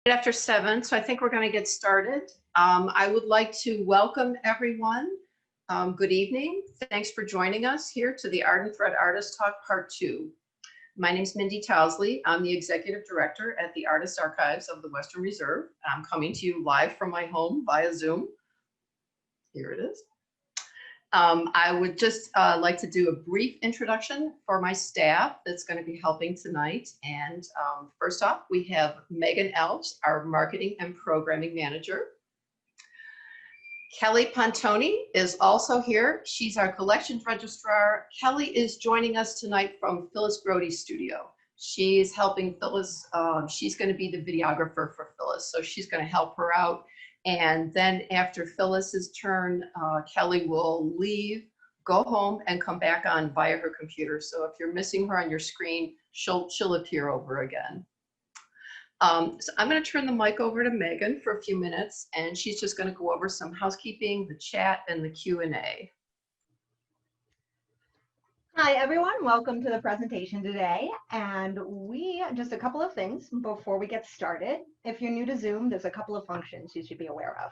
After 7, so I think we're going to get started. I would like to welcome everyone. Good evening. Thanks for joining us here to the Ardent Thread Artist Talk Part 2. My name is Mindy Towsley. I'm the Executive Director at the Artist Archives of the Western Reserve. I'm coming to you live from my home via Zoom. Here it is. I would just like to do a brief introduction for my staff that's going to be helping tonight. And first off, we have Megan Elch, our Marketing and Programming Manager. Kelly Pontoni is also here. She's our Collections Registrar. Kelly is joining us tonight from Phyllis Brody's studio. She's helping Phyllis. She's going to be the videographer for Phyllis, so she's going to help her out. And then after Phyllis's turn, Kelly will leave, go home, and come back on via her computer. So if you're missing her on your screen, she'll appear over again. So I'm going to turn the mic over to Megan for a few minutes, and she's just going to go over some housekeeping, the chat, and the Q&A. Hi everyone, welcome to the presentation today. And just a couple of things before we get started. If you're new to Zoom, there's a couple of functions you should be aware of.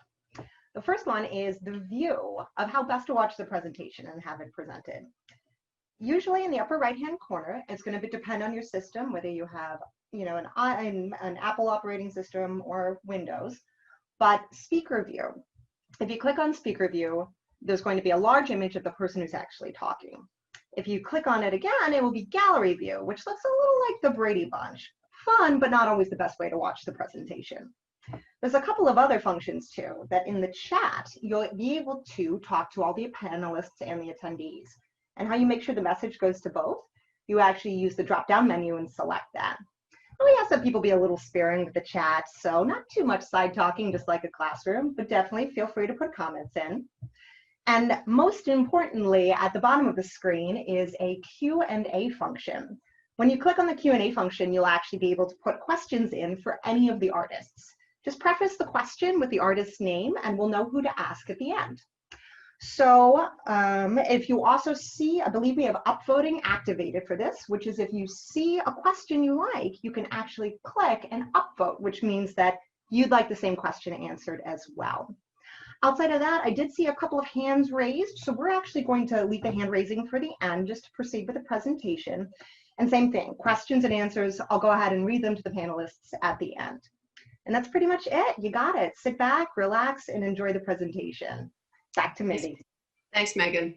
The first one is the view of how best to watch the presentation and have it presented. Usually in the upper right-hand corner, it's going to depend on your system, whether you have an Apple operating system or Windows. But speaker view, if you click on speaker view, there's going to be a large image of the person who's actually talking. If you click on it again, it will be gallery view, which looks a little like the Brady Bunch. Fun, but not always the best way to watch the presentation. There's a couple of other functions too, that in the chat, you'll be able to talk to all the panelists and the attendees. And how you make sure the message goes to both, you actually use the drop-down menu and select that. And we ask that people be a little sparing with the chat, so not too much side talking, just like a classroom, but definitely feel free to put comments in. And most importantly, at the bottom of the screen is a Q&A function. When you click on the Q&A function, you'll actually be able to put questions in for any of the artists. Just preface the question with the artist's name and we'll know who to ask at the end. So if you also see, I believe we have upvoting activated for this, which is if you see a question you like, you can actually click and upvote, which means that you'd like the same question answered as well. Outside of that, I did see a couple of hands raised, so we're actually going to leave the hand raising for the end just to proceed with the presentation. And same thing, questions and answers, I'll go ahead and read them to the panelists at the end. And that's pretty much it. You got it. Sit back, relax, and enjoy the presentation. Back to Mindy. Thanks, Megan.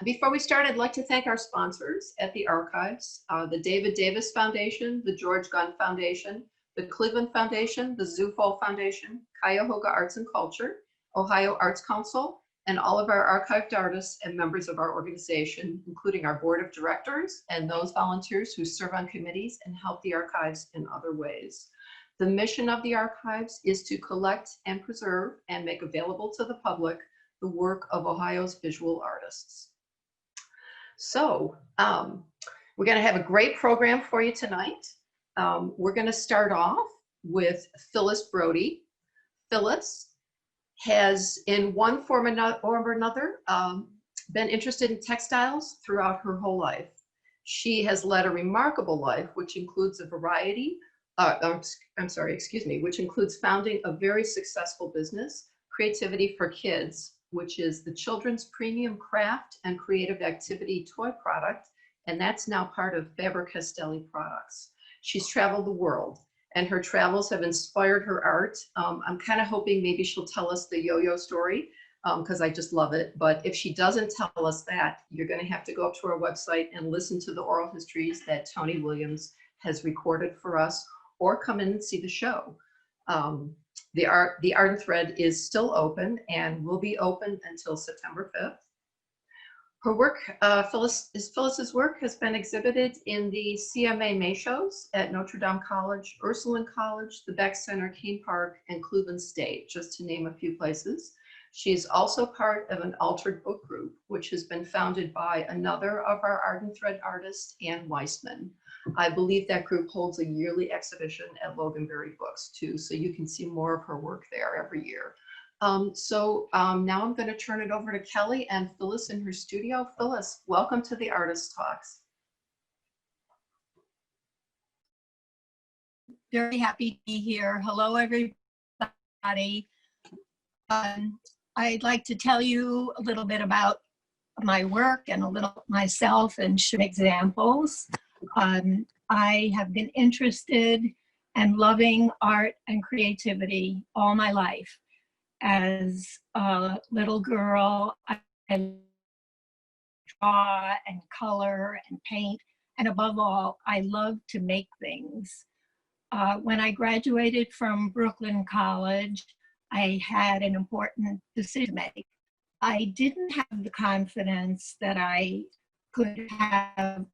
Before we start, I'd like to thank our sponsors at the archives, the David Davis Foundation, the George Gunn Foundation, the Cleveland Foundation, the Zufo Foundation, Cuyahoga Arts and Culture, Ohio Arts Council, and all of our archived artists and members of our organization, including our board of directors and those volunteers who serve on committees and help the archives in other ways. The mission of the archives is to collect and preserve and make available to the public the work of Ohio's visual artists. So we're going to have a great program for you tonight. We're going to start off with Phyllis Brody. Phyllis has, in one form or another, been interested in textiles throughout her whole life. She has led a remarkable life, which includes a variety, which includes founding a very successful business, Creativity for Kids, which is the children's premium craft and creative activity toy product, and that's now part of Faber-Castelli Products. She's traveled the world, and her travels have inspired her art. I'm kind of hoping maybe she'll tell us the yo-yo story, because I just love it. But if she doesn't tell us that, you're going to have to go up to our website and listen to the oral histories that Tony Williams has recorded for us, or come in and see the show. The Ardent Thread is still open and will be open until September 5th. Her work, Phyllis's work has been exhibited in the CMA May shows at Notre Dame College, Ursuline College, the Beck Center, Keene Park, and Cleveland State, just to name a few places. She's also part of an altered book group, which has been founded by another of our Ardent Thread artists, Ann Weissman. I believe that group holds a yearly exhibition at Loganberry Books too, so you can see more of her work there every year. Now I'm going to turn it over to Kelly and Phyllis in her studio. Phyllis, welcome to the Artist Talks. Very happy to be here. Hello, everybody. I'd like to tell you a little bit about my work and a little myself and show examples. I have been interested and loving art and creativity all my life. As a little girl, I draw and color and paint, and above all, I love to make things. When I graduated from Brooklyn College, I had an important decision to make. I didn't have the confidence that I could have,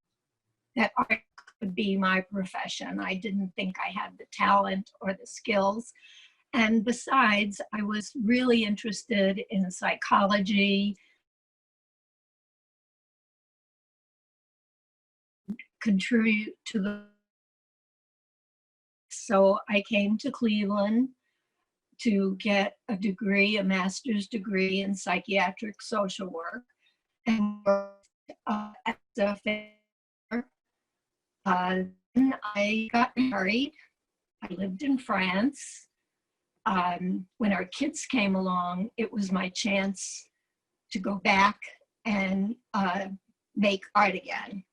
that art could be my profession. I didn't think I had the talent or the skills. And besides, I was really interested in psychology, contribute to the. So I came to Cleveland to get a degree, a master's degree in psychiatric social work, and worked as a therapist. Then I got married. I lived in France. When our kids came along, it was my chance to go back and make art again.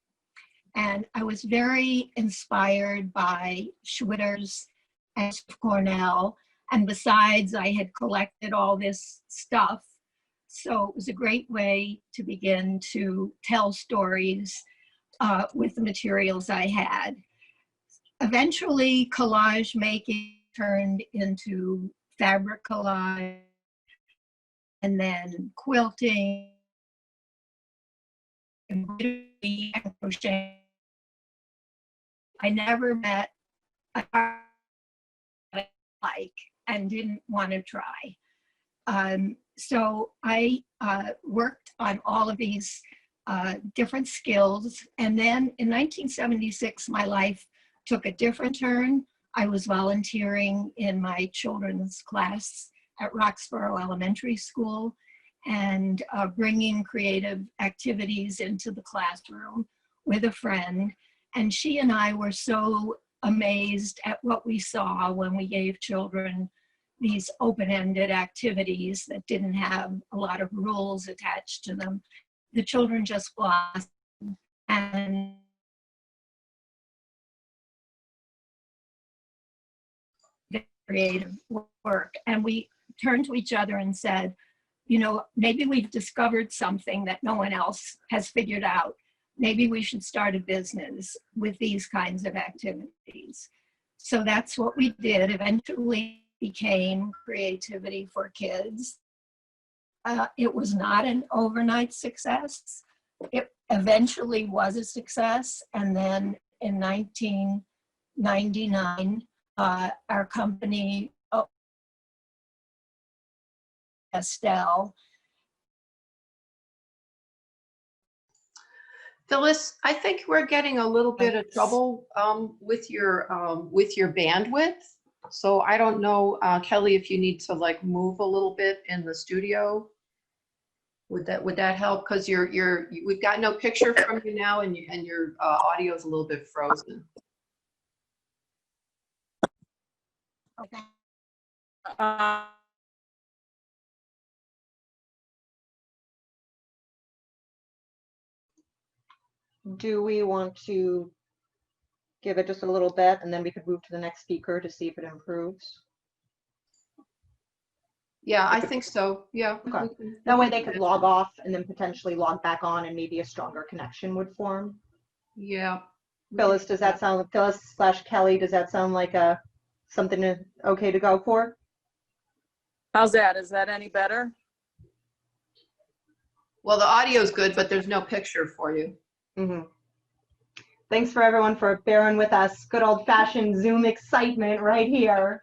And I was very inspired by Schwitter's and Cornell. And besides, I had collected all this stuff. So it was a great way to begin to tell stories with the materials I had. Eventually, collage making turned into fabric collage, and then quilting, embroidery, and crochet. I never met a art I like and didn't want to try. So I worked on all of these different skills. And then in 1976, my life took a different turn. I was volunteering in my children's class at Roxborough Elementary School and bringing creative activities into the classroom with a friend. And she and I were so amazed at what we saw when we gave children these open-ended activities that didn't have a lot of rules attached to them. The children just blossomed and creative work. And we turned to each other and said, you know, maybe we've discovered something that no one else has figured out. Maybe we should start a business with these kinds of activities. So that's what we did. Eventually became Creativity for Kids. It was not an overnight success. It eventually was a success. And then in 1999, our company, Estelle. Phyllis, I think we're getting a little bit of trouble with your bandwidth. So I don't know, Kelly, if you need to like move a little bit in the studio. Would that help? Because we've got no picture from you now, and your audio is a little bit frozen. Okay. Do we want to give it just a little bit and then we could move to the next speaker to see if it improves? Yeah, I think so. Yeah. Okay. That way they could log off and then potentially log back on and maybe a stronger connection would form. Yeah. Phyllis, does that sound, Phyllis/Kelly, does that sound like something okay to go for? How's that? Is that any better? Well, the audio is good, but there's no picture for you. Mm-hmm. Thanks for everyone for bearing with us. Good old-fashioned Zoom excitement right here.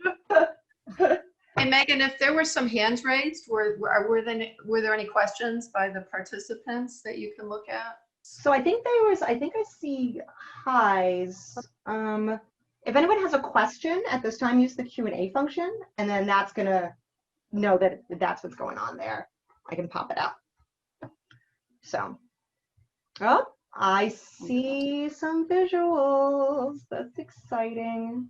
Hey, Megan, if there were some hands raised, were there any questions by the participants that you can look at? So I think I see highs. If anyone has a question at this time, use the Q&A function, and then that's gonna know that that's what's going on there. I can pop it up. So, oh, I see some visuals. That's exciting.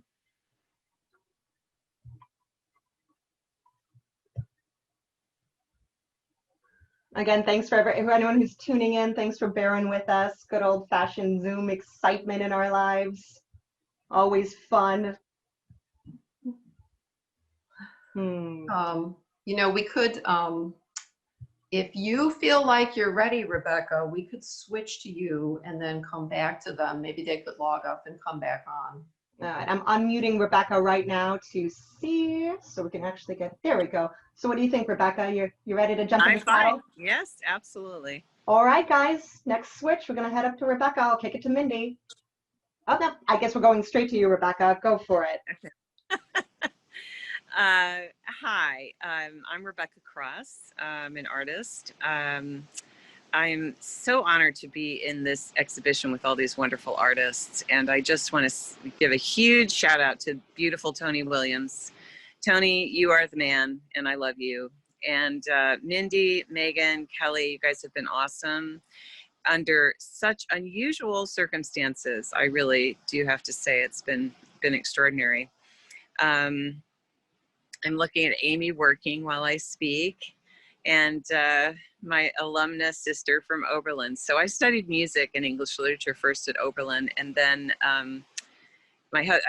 Again, thanks for anyone who's tuning in. Thanks for bearing with us. Good old-fashioned Zoom excitement in our lives. Always fun. You know, we could, if you feel like you're ready, Rebecca, we could switch to you and then come back to them. Maybe they could log up and come back on. All right, I'm unmuting Rebecca right now to see, so we can actually get, there we go. So what do you think, Rebecca? You ready to jump in I'm the saddle? fine. Yes, absolutely. All right, guys, next switch. We're gonna head up to Rebecca. I'll kick it to Mindy. Oh, no, I guess we're going straight to you, Rebecca. Go for it. Hi, I'm Rebecca Cross. I'm an artist. I'm so honored to be in this exhibition with all these wonderful artists. And I just want to give a huge shout out to beautiful Tony Williams. Tony, you are the man, and I love you. And Mindy, Megan, Kelly, you guys have been awesome under such unusual circumstances. I really do have to say it's been extraordinary. I'm looking at Amy working while I speak, and my alumna sister from Oberlin. So I studied music and English literature first at Oberlin, and then I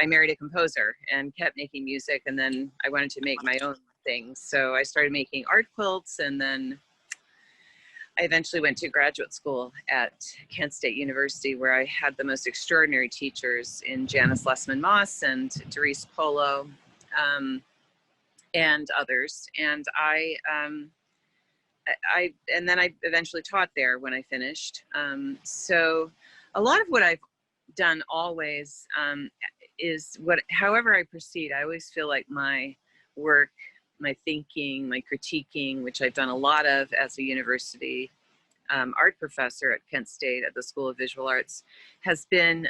married a composer and kept making music, and then I wanted to make my own things. So I started making art quilts, and then I eventually went to graduate school at Kent State University, where I had the most extraordinary teachers in Janice Lessman Moss and Doris Polo. And others, and and then I eventually taught there when I finished. So a lot of what I've done always is however I proceed, I always feel like my work, my thinking, my critiquing, which I've done a lot of as a university art professor at Kent State at the School of Visual Arts, has been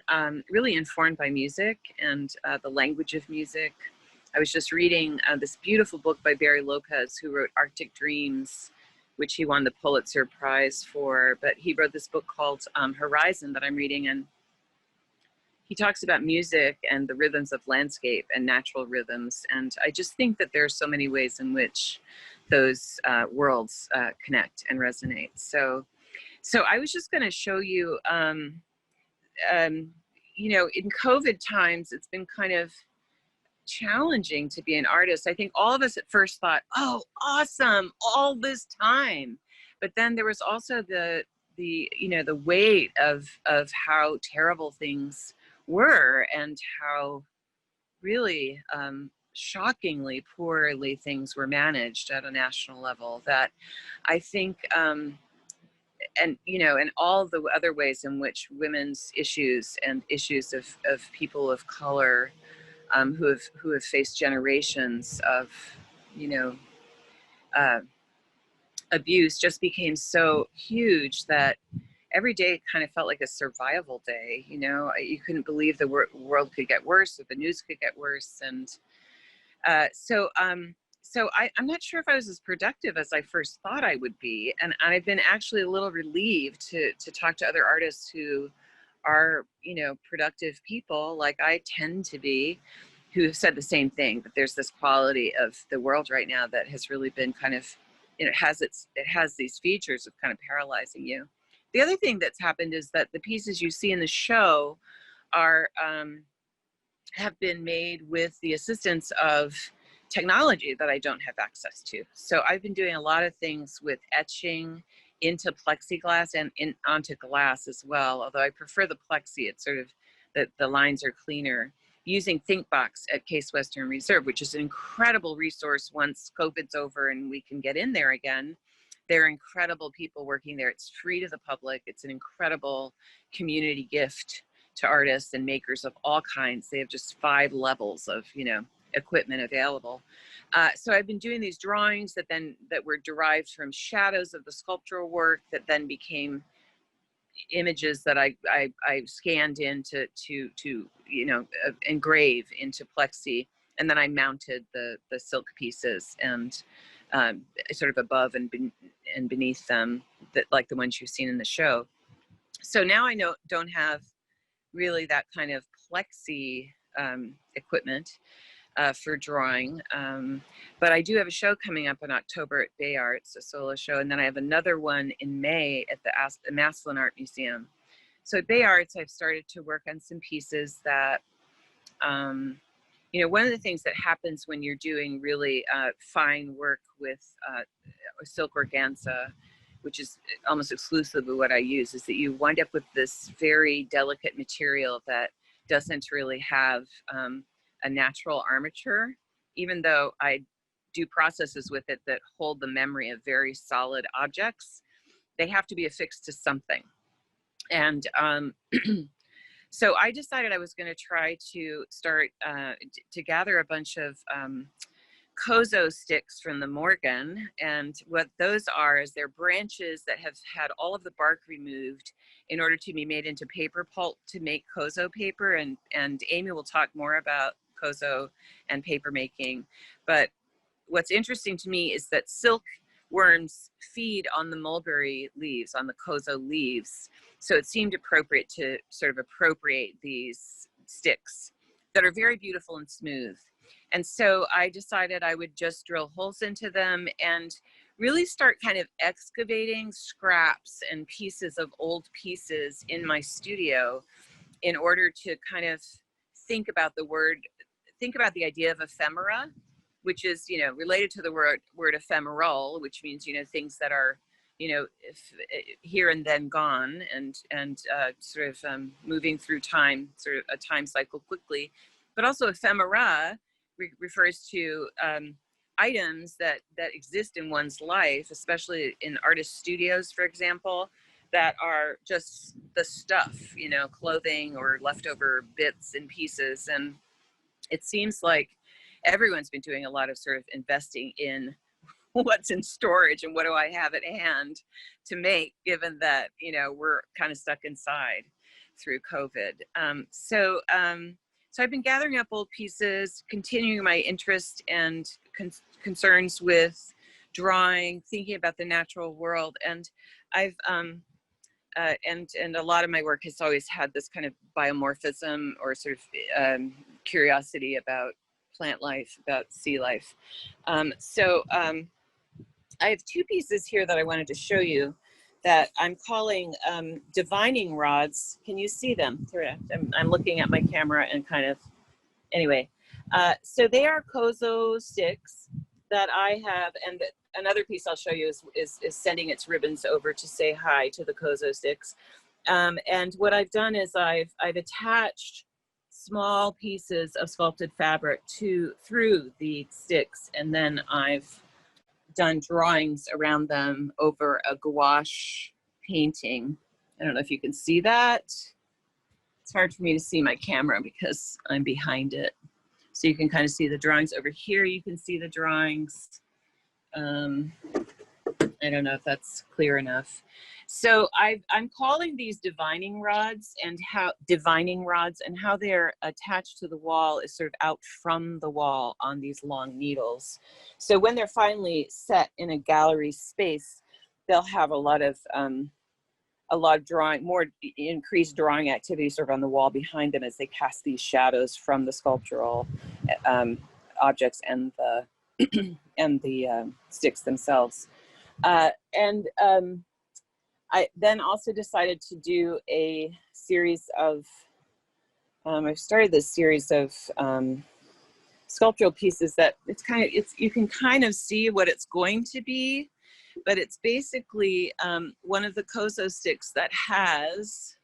really informed by music and the language of music. I was just reading this beautiful book by Barry Lopez, who wrote Arctic Dreams, which he won the Pulitzer Prize for. But he wrote this book called Horizon that I'm reading, and he talks about music and the rhythms of landscape and natural rhythms. And I just think that there are so many ways in which those worlds connect and resonate. So I was just going to show you, you know, in COVID times, it's been kind of challenging to be an artist. I think all of us at first thought, oh, awesome, all this time. But then there was also the you know, the weight of how terrible things were and how really shockingly poorly things were managed at a national level, that I think and you know, and all the other ways in which women's issues and issues of people of color who have faced generations of, you know, abuse just became so huge that every day kind of felt like a survival day. You know, you couldn't believe the world could get worse, or the news could get worse. And so I'm not sure if I was as productive as I first thought I would be. And I've been actually a little relieved to talk to other artists who are, you know, productive people like I tend to be, who have said the same thing, that there's this quality of the world right now that has really been kind of, you know, it has these features of kind of paralyzing you. The other thing that's happened is that the pieces you see in the show are have been made with the assistance of technology that I don't have access to. So I've been doing a lot of things with etching into plexiglass and onto glass as well, although I prefer the plexi. It's sort of, the lines are cleaner, using ThinkBox at Case Western Reserve, which is an incredible resource once COVID's over and we can get in there again. There are incredible people working there. It's free to the public. It's an incredible community gift to artists and makers of all kinds. They have just 5 levels of, you know, equipment available. So I've been doing these drawings that were derived from shadows of the sculptural work that then became images that I scanned in to you know, engrave into plexi, and then I mounted the silk pieces and sort of above and beneath them, that like the ones you've seen in the show. So now I don't have really that kind of plexi equipment. for drawing. But I do have a show coming up in October at Bay Arts, a solo show, and then I have another one in May at the Maslin Art Museum. So at Bay Arts, I've started to work on some pieces that, you know, one of the things that happens when you're doing really fine work with silk organza, which is almost exclusively what I use, is that you wind up with this very delicate material that doesn't really have a natural armature, even though I do processes with it that hold the memory of very solid objects. They have to be affixed to something. And so I decided I was going to try to start to gather a bunch of Kozo sticks from the Morgan. And what those are is they're branches that have had all of the bark removed in order to be made into paper pulp to make Kozo paper. And Amy will talk more about Kozo and paper making. But what's interesting to me is that silkworms feed on the mulberry leaves, on the Kozo leaves. So it seemed appropriate to sort of appropriate these sticks that are very beautiful and smooth. And so I decided I would just drill holes into them and really start kind of excavating scraps and pieces of old pieces in my studio in order to kind of think about the idea of ephemera, which is, you know, related to the word ephemeral, which means, you know, things that are, you know, here and then gone, and sort of moving through time, sort of a time cycle quickly. But also ephemera refers to items that exist in one's life, especially in artist studios, for example, that are just the stuff, you know, clothing or leftover bits and pieces. And it seems like everyone's been doing a lot of sort of investing in what's in storage and what do I have at hand to make, given that, you know, we're kind of stuck inside through COVID. So I've been gathering up old pieces, continuing my interest and concerns with drawing, thinking about the natural world. And I've, and a lot of my work has always had this kind of biomorphism or sort of curiosity about plant life, about sea life. I have two pieces here that I wanted to show you that I'm calling divining rods. Can you see them? I'm looking at my camera and kind of, anyway. So they are Kozo sticks that I have, and another piece I'll show you is sending its ribbons over to say hi to the Kozo sticks. And what I've done is I've attached small pieces of sculpted fabric through the sticks, and then I've done drawings around them over a gouache painting. I don't know if you can see that. It's hard for me to see my camera because I'm behind it. So you can kind of see the drawings over here. You can see the drawings. I don't know if that's clear enough. So I'm calling these divining rods, and how they're attached to the wall is sort of out from the wall on these long needles. So when they're finally set in a gallery space, they'll have a lot of drawing, more increased drawing activity sort of on the wall behind them as they cast these shadows from the sculptural objects and the sticks themselves. I then also decided to do a series of, I've started this series of sculptural pieces that you can kind of see what it's going to be, but it's basically one of the Kozo sticks that has,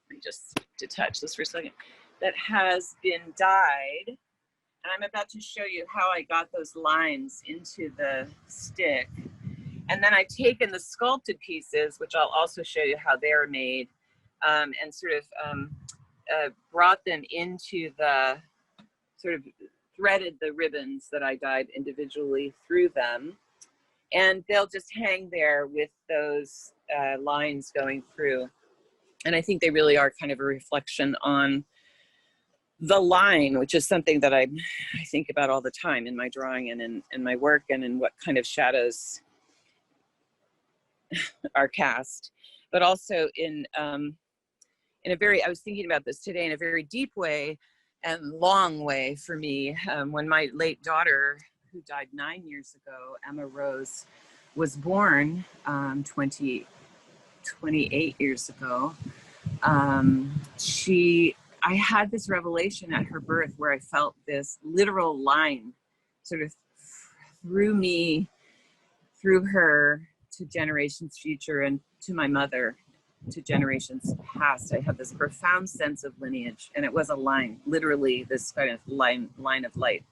let me just detach this for a second, that has been dyed. And I'm about to show you how I got those lines into the stick. And then I've taken the sculpted pieces, which I'll also show you how they're made, and sort of brought them into the, sort of threaded the ribbons that I dyed individually through them. And they'll just hang there with those lines going through. And I think they really are kind of a reflection on the line, which is something that I think about all the time in my drawing and in my work, and in what kind of shadows are cast, but also in a very, I was thinking about this today in a very deep way, and long way for me. When my late daughter, who died 9 years ago, Emma Rose, was born 28 years ago, I had this revelation at her birth where I felt this literal line sort of through me, through her to generations future and to my mother, to generations past. I had this profound sense of lineage, and it was a line, literally this kind of line of light.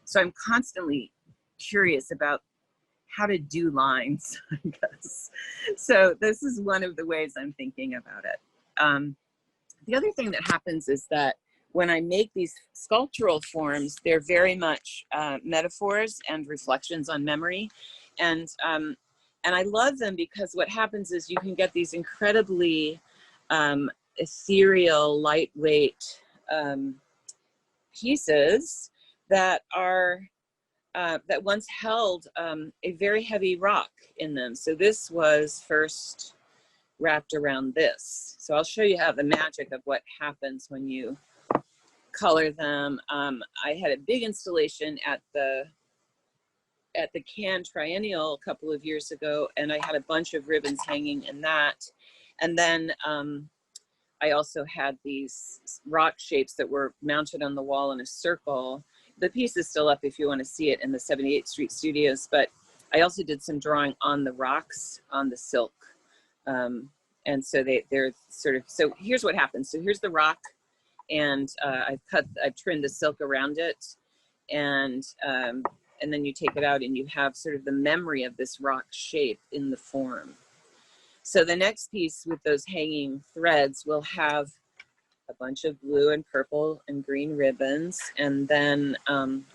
So I'm constantly curious about how to do lines, I guess. So this is one of the ways I'm thinking about it. The other thing that happens is that when I make these sculptural forms, they're very much metaphors and reflections on memory. And I love them because what happens is you can get these incredibly ethereal, lightweight pieces that are that once held a very heavy rock in them. So this was first wrapped around this. So I'll show you how the magic of what happens when you color them. I had a big installation at the Cannes Triennial a couple of years ago, and I had a bunch of ribbons hanging in that. And then I also had these rock shapes that were mounted on the wall in a circle. The piece is still up if you want to see it in the 78th Street studios, but I also did some drawing on the rocks, on the silk. And so they're sort of, so here's what happens. So here's the rock, and I've trimmed the silk around it, and then you take it out and you have sort of the memory of this rock shape in the form. So the next piece with those hanging threads will have a bunch of blue and purple and green ribbons, and then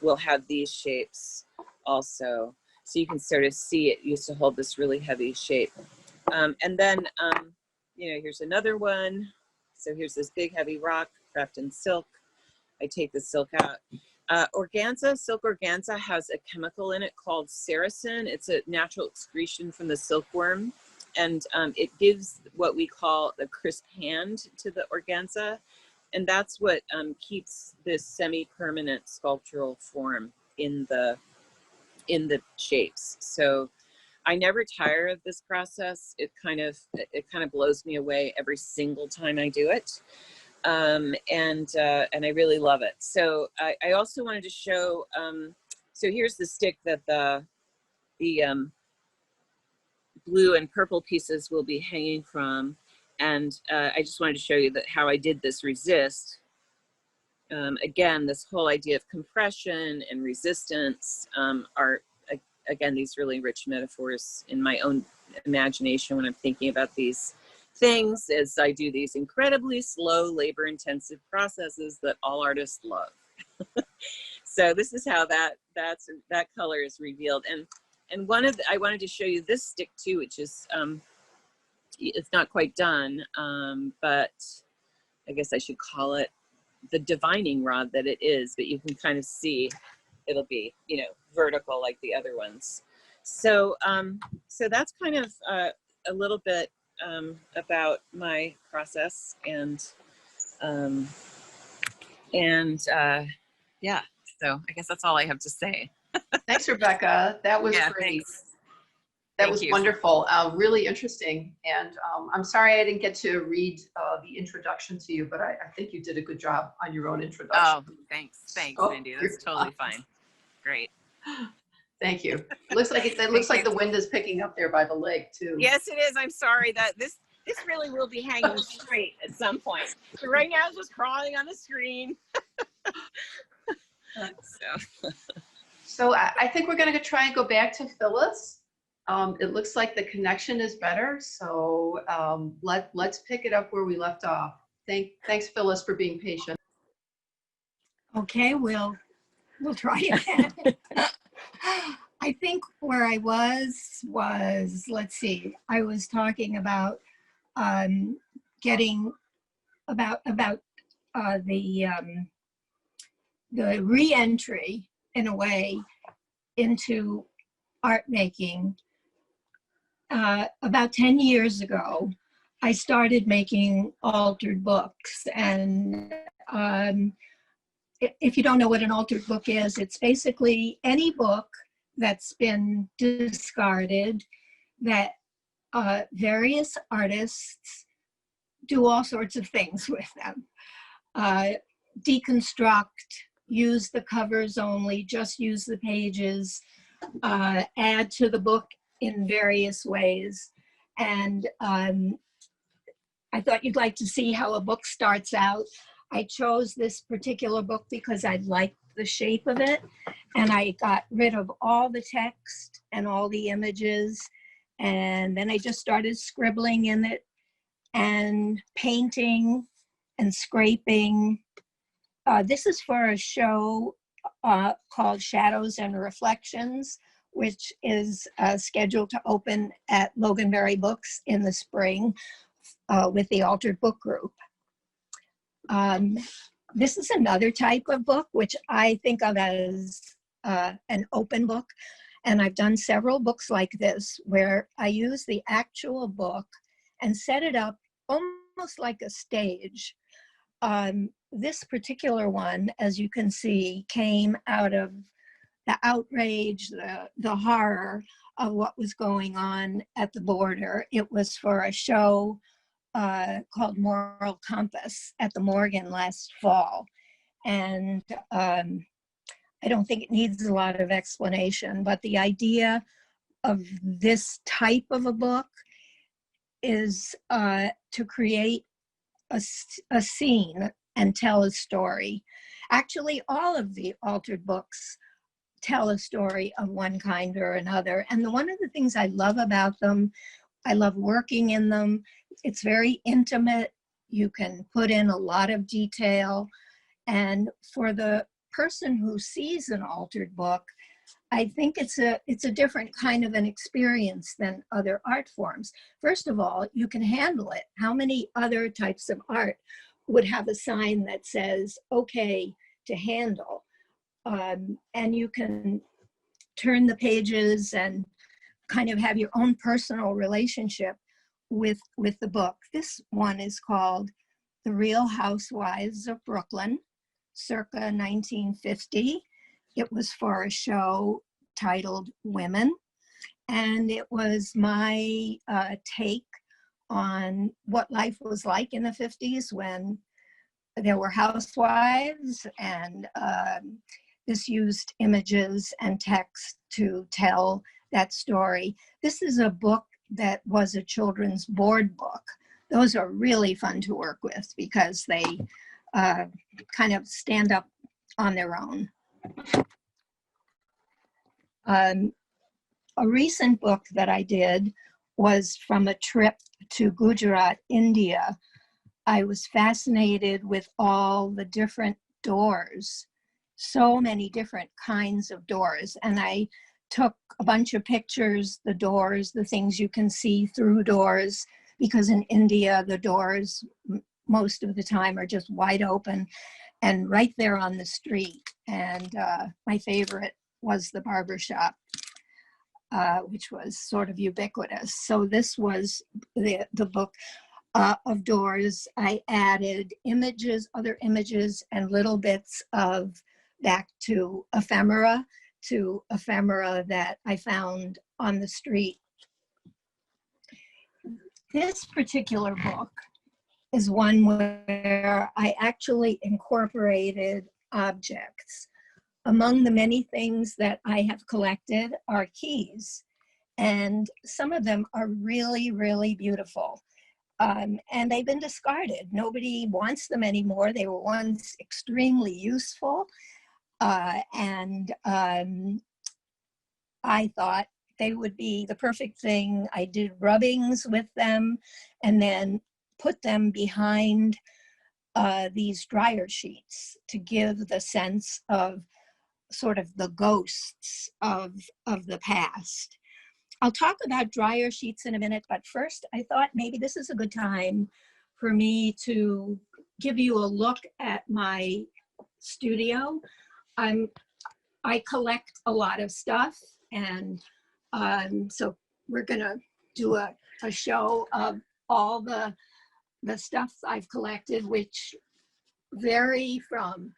we'll have these shapes also. So you can sort of see it used to hold this really heavy shape. And then, you know, here's another one. So here's this big heavy rock wrapped in silk. I take the silk out. Silk organza has a chemical in it called sericin. It's a natural excretion from the silkworm. And it gives what we call a crisp hand to the organza. And that's what keeps this semi-permanent sculptural form in the shapes. So I never tire of this process. It kind of blows me away every single time I do it. And I really love it. So I also wanted to show, so here's the stick that the blue and purple pieces will be hanging from. And I just wanted to show you that how I did this resist. Again, this whole idea of compression and resistance are, again, these really rich metaphors in my own imagination when I'm thinking about these things, as I do these incredibly slow, labor-intensive processes that all artists love. So this is how that color is revealed. And I wanted to show you this stick too, which is it's not quite done, but I guess I should call it the divining rod that it is. But you can kind of see it'll be, you know, vertical like the other ones. So so that's kind of a little bit about my process, and yeah, so I guess that's all I have to say. Thanks, Rebecca. That was Yeah, great. thanks. That Thank was you. wonderful. Really interesting. And I'm sorry I didn't get to read the introduction to you, but I think you did a good job on your own introduction. Oh, thanks, Oh, Mindy. That's totally fine. Great. Thank you. It looks like the wind is picking up there by the lake too. Yes, it is. I'm sorry that this really will be hanging straight at some point. So right now it's just crawling on the screen. So I think we're going to try and go back to Phyllis. It looks like the connection is better. So let's pick it up where we left off. Thanks, Phyllis, for being patient. Okay, we'll try again. I think where I was, let's see, I was talking about getting about the re-entry in a way into art making. About 10 years ago, I started making altered books, and if you don't know what an altered book is, it's basically any book that's been discarded that various artists do all sorts of things with them. Deconstruct, use the covers only, just use the pages, add to the book in various ways. And I thought you'd like to see how a book starts out. I chose this particular book because I liked the shape of it, and I got rid of all the text and all the images, and then I just started scribbling in it and painting and scraping. This is for a show called Shadows and Reflections, which is scheduled to open at Loganberry Books in the spring with the Altered Book Group. This is another type of book, which I think of as an open book. And I've done several books like this, where I use the actual book and set it up almost like a stage. This particular one, as you can see, came out of the outrage, the horror of what was going on at the border. It was for a show called Moral Compass at the Morgan last fall. And I don't think it needs a lot of explanation, but the idea of this type of a book is to create a scene and tell a story. Actually, all of the altered books tell a story of one kind or another. And one of the things I love about them, I love working in them. It's very intimate. You can put in a lot of detail. And for the person who sees an altered book, I think it's a different kind of an experience than other art forms. First of all, you can handle it. How many other types of art would have a sign that says, okay, to handle? And you can turn the pages and kind of have your own personal relationship with the book. This one is called The Real Housewives of Brooklyn, circa 1950. It was for a show titled Women, and it was my take on what life was like in the 50s when there were housewives, and this used images and text to tell that story. This is a book that was a children's board book. Those are really fun to work with because they kind of stand up on their own. A recent book that I did was from a trip to Gujarat, India. I was fascinated with all the different doors, so many different kinds of doors. And I took a bunch of pictures, the doors, the things you can see through doors, because in India, the doors most of the time are just wide open and right there on the street. And my favorite was the barber shop, which was sort of ubiquitous. So this was the book of doors. I added images, other images, and little bits of back to ephemera that I found on the street. This particular book is one where I actually incorporated objects. Among the many things that I have collected are keys, and some of them are really, really beautiful. And they've been discarded. Nobody wants them anymore. They were once extremely useful. And I thought they would be the perfect thing. I did rubbings with them and then put them behind these dryer sheets to give the sense of sort of the ghosts of the past. I'll talk about dryer sheets in a minute, but first I thought maybe this is a good time for me to give you a look at my studio. I collect a lot of stuff, and so we're gonna do a show of all the stuff I've collected, which vary from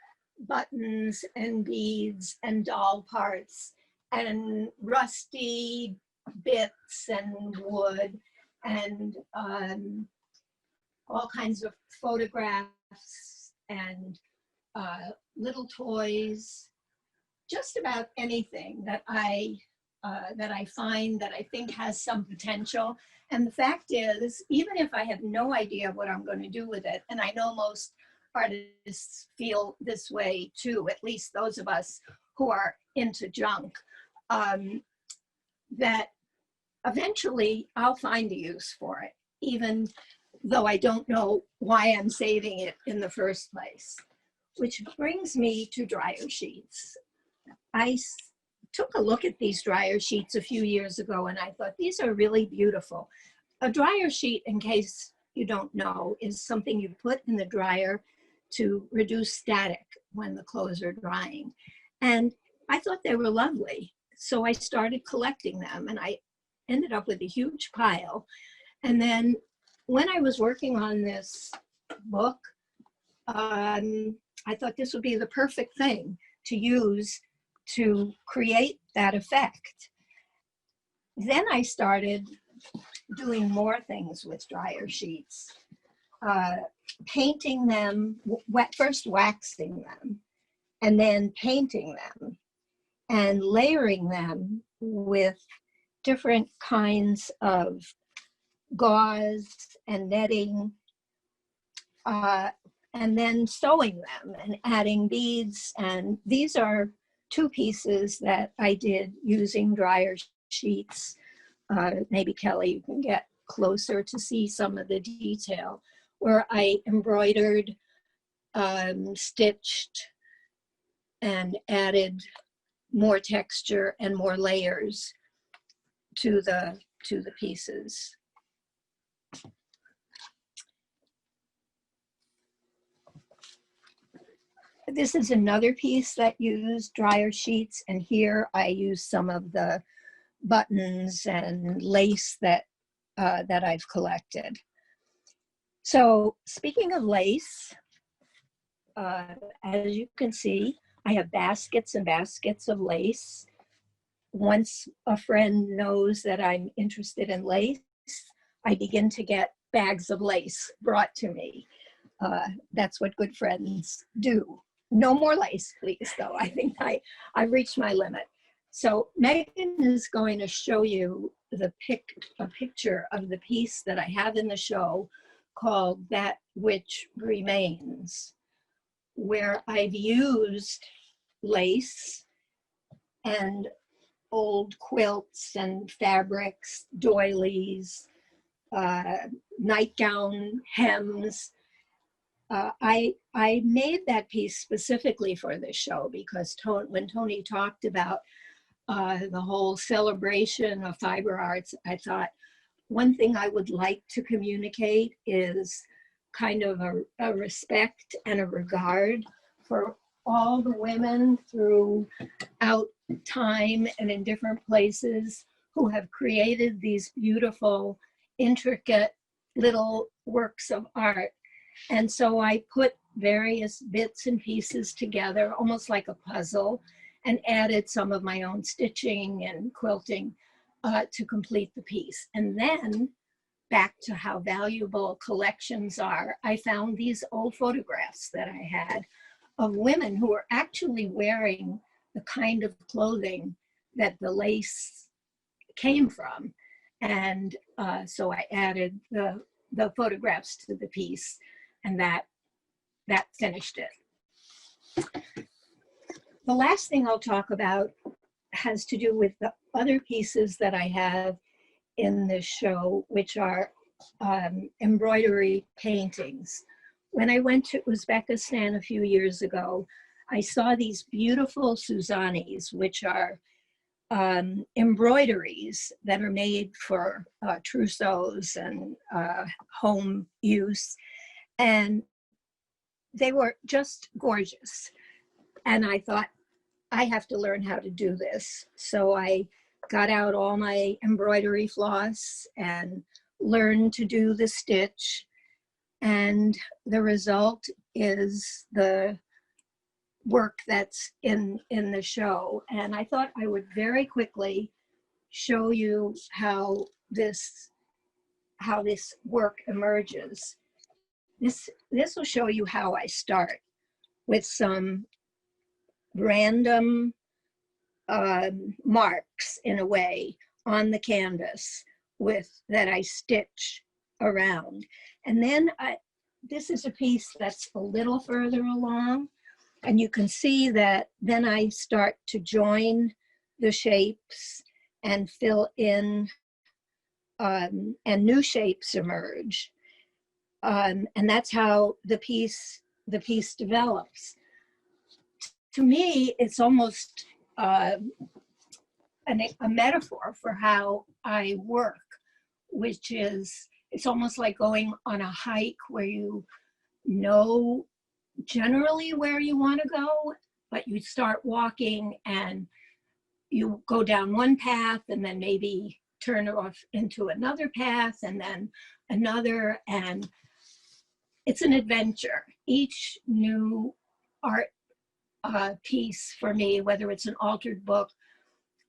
buttons and beads and doll parts and rusty bits and wood and all kinds of photographs and little toys, just about anything that I find that I think has some potential. And the fact is, even if I have no idea what I'm going to do with it, and I know most artists feel this way too, at least those of us who are into junk, that eventually I'll find a use for it, even though I don't know why I'm saving it in the first place. Which brings me to dryer sheets. I took a look at these dryer sheets a few years ago and I thought, these are really beautiful. A dryer sheet, in case you don't know, is something you put in the dryer to reduce static when the clothes are drying. And I thought they were lovely. So I started collecting them and I ended up with a huge pile. And then when I was working on this book, I thought this would be the perfect thing to use to create that effect. Then I started doing more things with dryer sheets, painting them, first waxing them, and then painting them, and layering them with different kinds of gauze and netting, and then sewing them and adding beads. And these are two pieces that I did using dryer sheets. Maybe Kelly, you can get closer to see some of the detail, where I embroidered, stitched, and added more texture and more layers to the pieces. This is another piece that used dryer sheets, and here I use some of the buttons and lace that I've collected. So speaking of lace, as you can see, I have baskets and baskets of lace. Once a friend knows that I'm interested in lace, I begin to get bags of lace brought to me. That's what good friends do. No more lace, please, though. I think I've reached my limit. So Megan is going to show you a picture of the piece that I have in the show called That Which Remains, where I've used lace and old quilts and fabrics, doilies, nightgown hems. I made that piece specifically for this show because when Tony talked about the whole celebration of fiber arts, I thought one thing I would like to communicate is kind of a respect and a regard for all the women throughout time and in different places who have created these beautiful, intricate little works of art. And so I put various bits and pieces together, almost like a puzzle, and added some of my own stitching and quilting to complete the piece. And then, back to how valuable collections are, I found these old photographs that I had of women who were actually wearing the kind of clothing that the lace came from. And so I added the photographs to the piece, and that finished it. The last thing I'll talk about has to do with the other pieces that I have in this show, which are embroidery paintings. When I went to Uzbekistan a few years ago, I saw these beautiful Suzanis, which are embroideries that are made for trousseaus and home use. And they were just gorgeous. And I thought, I have to learn how to do this. So I got out all my embroidery floss and learned to do the stitch. And the result is the work that's in the show. And I thought I would very quickly show you how this work emerges. This will show you how I start with some random marks in a way on the canvas that I stitch around. And then this is a piece that's a little further along, and you can see that then I start to join the shapes and fill in, and new shapes emerge. And that's how the piece develops. To me, it's almost a metaphor for how I work, which is, it's almost like going on a hike where you know generally where you want to go, but you start walking and you go down one path and then maybe turn off into another path and then another, and it's an adventure. Each new art piece for me, whether it's an altered book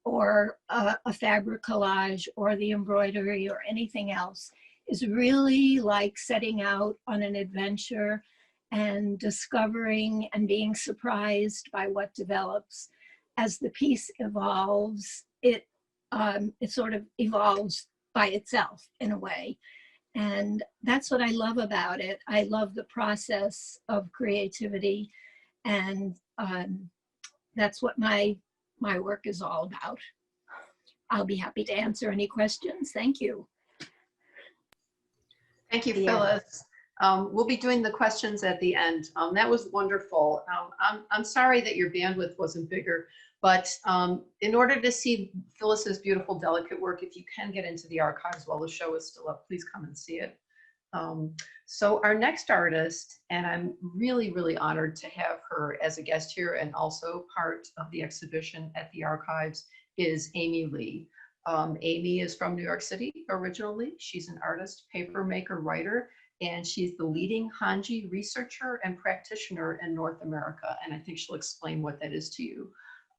or a fabric collage or the embroidery or anything else, is really like setting out on an adventure and discovering and being surprised by what develops. As the piece evolves, it sort of evolves by itself in a way. And that's what I love about it. I love the process of creativity, and that's what my work is all about. I'll be happy to answer any questions. Thank you. Thank you, Yeah. Phyllis. We'll be doing the questions at the end. That was wonderful. I'm sorry that your bandwidth wasn't bigger, but in order to see Phyllis's beautiful, delicate work, if you can get into the archives while the show is still up, please come and see it. So our next artist, and I'm really, really honored to have her as a guest here and also part of the exhibition at the archives, is Amy Lee. Amy is from New York City originally. She's an artist, paper maker, writer, and she's the leading Hanji researcher and practitioner in North America. And I think she'll explain what that is to you.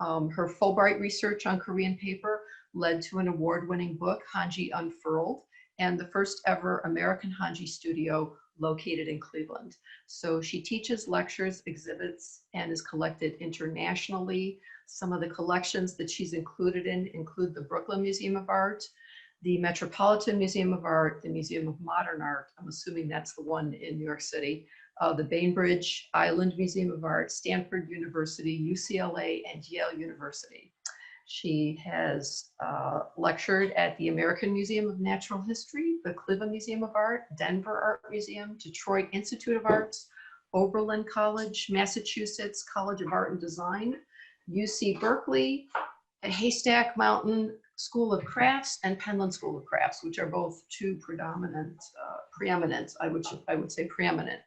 Her Fulbright research on Korean paper led to an award-winning book, Hanji Unfurled, and the first ever American Hanji studio located in Cleveland. So she teaches, lectures, exhibits, and is collected internationally. Some of the collections that she's included in include the Brooklyn Museum of Art, the Metropolitan Museum of Art, the Museum of Modern Art, I'm assuming that's the one in New York City, the Bainbridge Island Museum of Art, Stanford University, UCLA, and Yale University. She has lectured at the American Museum of Natural History, the Cleveland Museum of Art, Denver Art Museum, Detroit Institute of Arts, Oberlin College, Massachusetts College of Art and Design, UC Berkeley, Haystack Mountain School of Crafts, and Penland School of Crafts, which are both two preeminent, I would say preeminent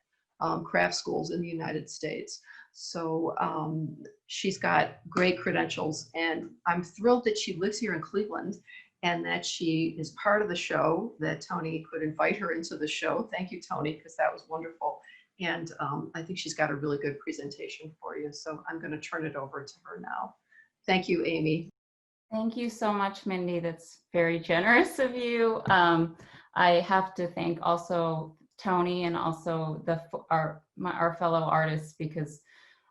craft schools in the United States. So she's got great credentials, and I'm thrilled that she lives here in Cleveland and that she is part of the show, that Tony could invite her into the show. Thank you, Tony, because that was wonderful. And I think she's got a really good presentation for you. So I'm going to turn it over to her now. Thank you, Amy. Thank you so much, Mindy. That's very generous of you. I have to thank also Tony and also our fellow artists, because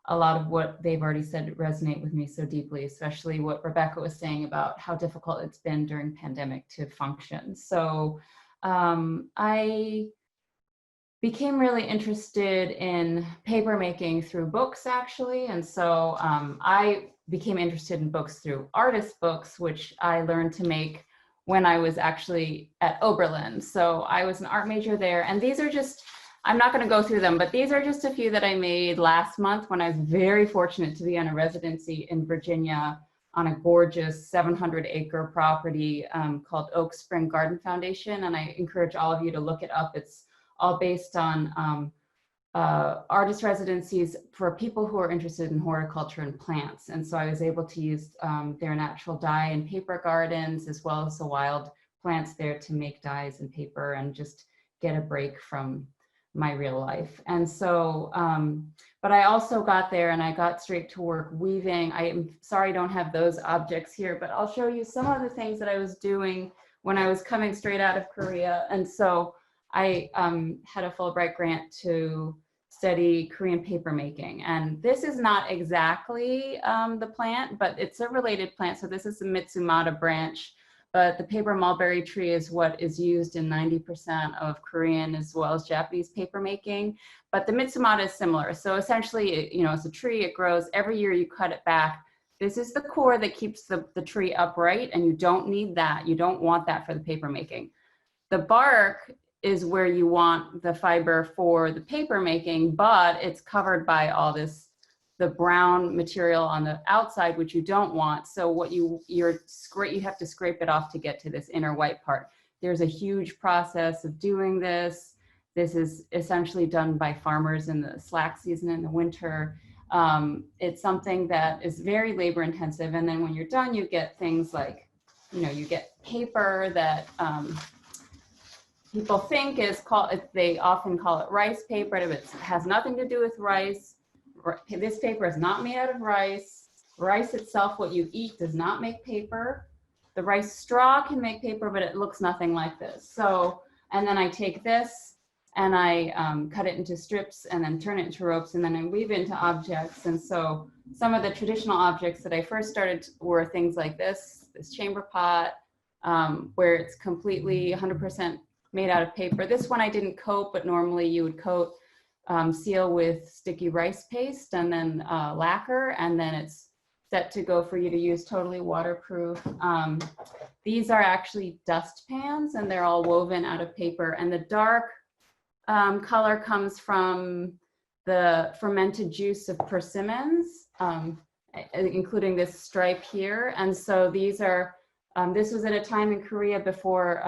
a lot of what they've already said resonate with me so deeply, especially what Rebecca was saying about how difficult it's been during pandemic to function. So I became really interested in paper making through books, actually. And so I became interested in books through artist books, which I learned to make when I was actually at Oberlin. So I was an art major there. And these are just, I'm not going to go through them, but these are just a few that I made last month when I was very fortunate to be on a residency in Virginia on a gorgeous 700-acre property called Oak Spring Garden Foundation. And I encourage all of you to look it up. It's all based on artist residencies for people who are interested in horticulture and plants. And so I was able to use their natural dye and paper gardens, as well as the wild plants there, to make dyes and paper and just get a break from my real life. And so, but I also got there and I got straight to work weaving. I am sorry I don't have those objects here, but I'll show you some of the things that I was doing when I was coming straight out of Korea. And so I had a Fulbright grant to study Korean paper making. And this is not exactly the plant, but it's a related plant. So this is the Mitsumata branch, but the paper mulberry tree is what is used in 90% of Korean as well as Japanese paper making. But the Mitsumata is similar. So essentially, you know, it's a tree, it grows. Every year you cut it back. This is the core that keeps the tree upright, and you don't need that. You don't want that for the paper making. The bark is where you want the fiber for the paper making, but it's covered by all this, the brown material on the outside, which you don't want. So what you have to scrape it off to get to this inner white part. There's a huge process of doing this. This is essentially done by farmers in the slack season in the winter. It's something that is very labor intensive. And then when you're done, you get things like, you know, you get paper that people think is called, they often call it rice paper, but it has nothing to do with rice. This paper is not made out of rice. Rice itself, what you eat, does not make paper. The rice straw can make paper, but it looks nothing like this. So, and then I take this and I cut it into strips and then turn it into ropes, and then I weave it into objects. And so some of the traditional objects that I first started were things like this chamber pot, where it's completely 100% made out of paper. This one I didn't coat, but normally you would coat, seal with sticky rice paste and then lacquer, and then it's set to go for you to use, totally waterproof. These are actually dust pans, and they're all woven out of paper, and the dark color comes from the fermented juice of persimmons, including this stripe here. And so these are, this was at a time in Korea before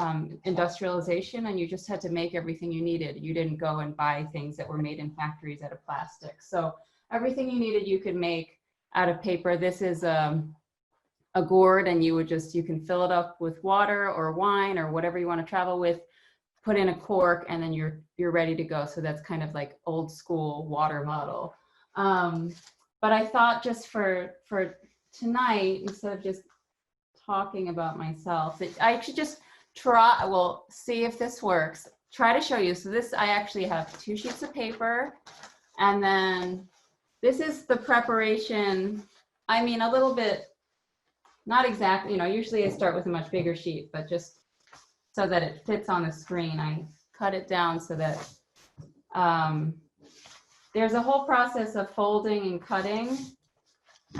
industrialization, and you just had to make everything you needed. You didn't go and buy things that were made in factories out of plastic. So everything you needed, you could make out of paper. This is a gourd, and you can fill it up with water or wine or whatever you want to travel with, put in a cork, and then you're ready to go. So that's kind of like old school water bottle. But I thought just for tonight, instead of just talking about myself, that I should just try, well, see if this works. Try to show you. So this, I actually have 2 sheets of paper, and then this is the preparation. I mean, a little bit, not exactly, you know, usually I start with a much bigger sheet, but just so that it fits on the screen, I cut it down so that there's a whole process of folding and cutting.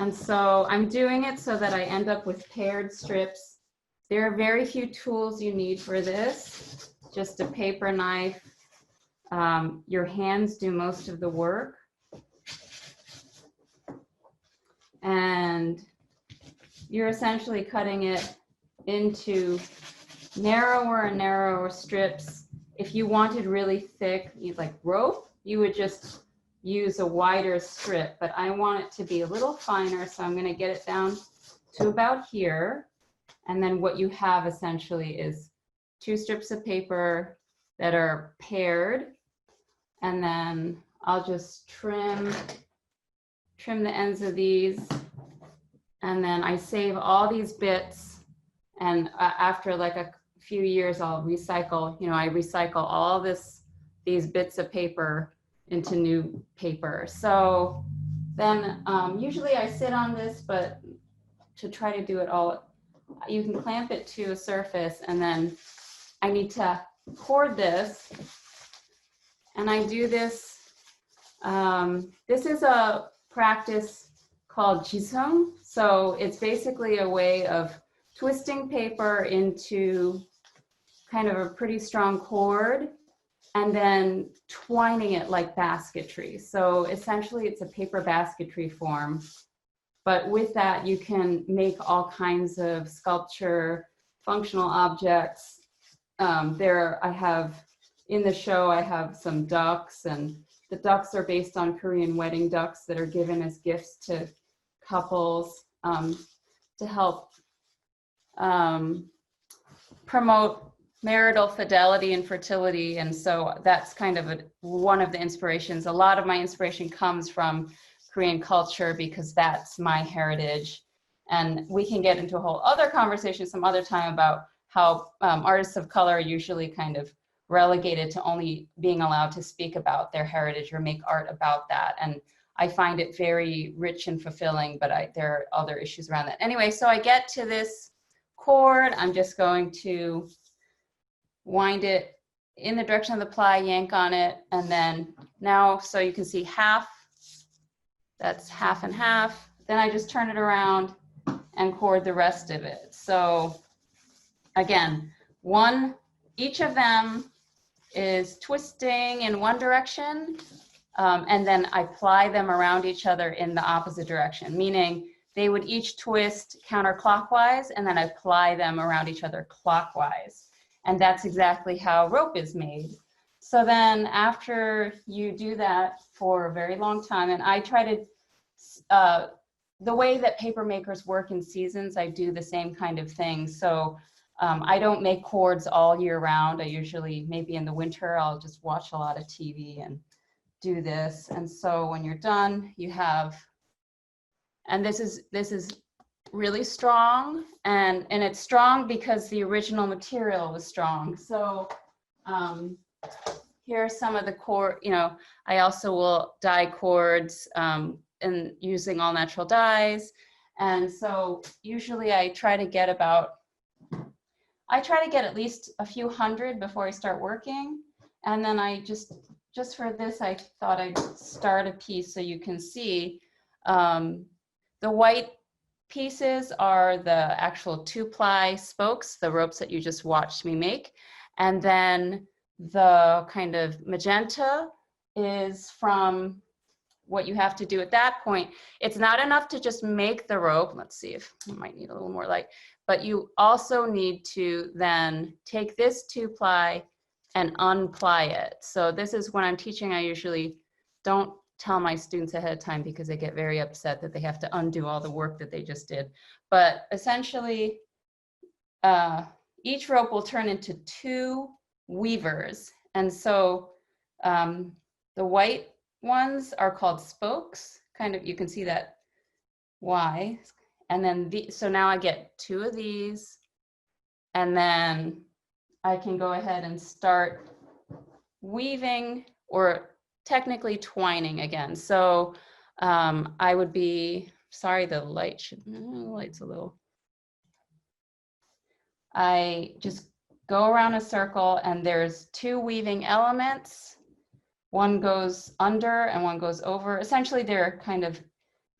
And so I'm doing it so that I end up with paired strips. There are very few tools you need for this, just a paper knife. Your hands do most of the work. And you're essentially cutting it into narrower and narrower strips. If you wanted really thick, like rope, you would just use a wider strip, but I want it to be a little finer, so I'm going to get it down to about here. And then what you have essentially is 2 strips of paper that are paired, and then I'll just trim the ends of these, and then I save all these bits, and after like a few years I'll recycle, you know, I recycle all these bits of paper into new paper. So then usually I sit on this, but to try to do it all, you can clamp it to a surface, and then I need to cord this, and I do this. This is a practice called jisung. So it's basically a way of twisting paper into kind of a pretty strong cord, and then twining it like basketry. So essentially it's a paper basketry form, but with that you can make all kinds of sculpture, functional objects. I have, in the show, I have some ducks, and the ducks are based on Korean wedding ducks that are given as gifts to couples to help promote marital fidelity and fertility. And so that's kind of one of the inspirations. A lot of my inspiration comes from Korean culture because that's my heritage. And we can get into a whole other conversation some other time about how artists of color are usually kind of relegated to only being allowed to speak about their heritage or make art about that. And I find it very rich and fulfilling, but there are other issues around that. Anyway, so I get to this cord. I'm just going to wind it in the direction of the ply, yank on it, and then now, so you can see half, that's half and half. Then I just turn it around and cord the rest of it. So again, each of them is twisting in one direction, and then I ply them around each other in the opposite direction, meaning they would each twist counterclockwise, and then I ply them around each other clockwise. And that's exactly how rope is made. So then after you do that for a very long time, and I try to, the way that paper makers work in seasons, I do the same kind of thing. So I don't make cords all year round. I usually, maybe in the winter, I'll just watch a lot of TV and do this. And so when you're done, you have, and this is really strong, and it's strong because the original material was strong. So here are some of the cord, I also will dye cords and using all natural dyes. And so usually I try to get at least a few hundred before I start working. And then I just for this, I thought I'd start a piece so you can see. The white pieces are the actual 2-ply spokes, the ropes that you just watched me make. And then the kind of magenta is from what you have to do at that point. It's not enough to just make the rope. Let's see if I might need a little more light, but you also need to then take this 2-ply and unply it. So this is when I'm teaching, I usually don't tell my students ahead of time because they get very upset that they have to undo all the work that they just did. But essentially, each rope will turn into 2 weavers. And so the white ones are called spokes, kind of, you can see that Y. And then, so now I get 2 of these, and then I can go ahead and start weaving, or technically twining again. So I would be, sorry, the light's a little. I just go around a circle and there's 2 weaving elements. One goes under and one goes over. Essentially, they're kind of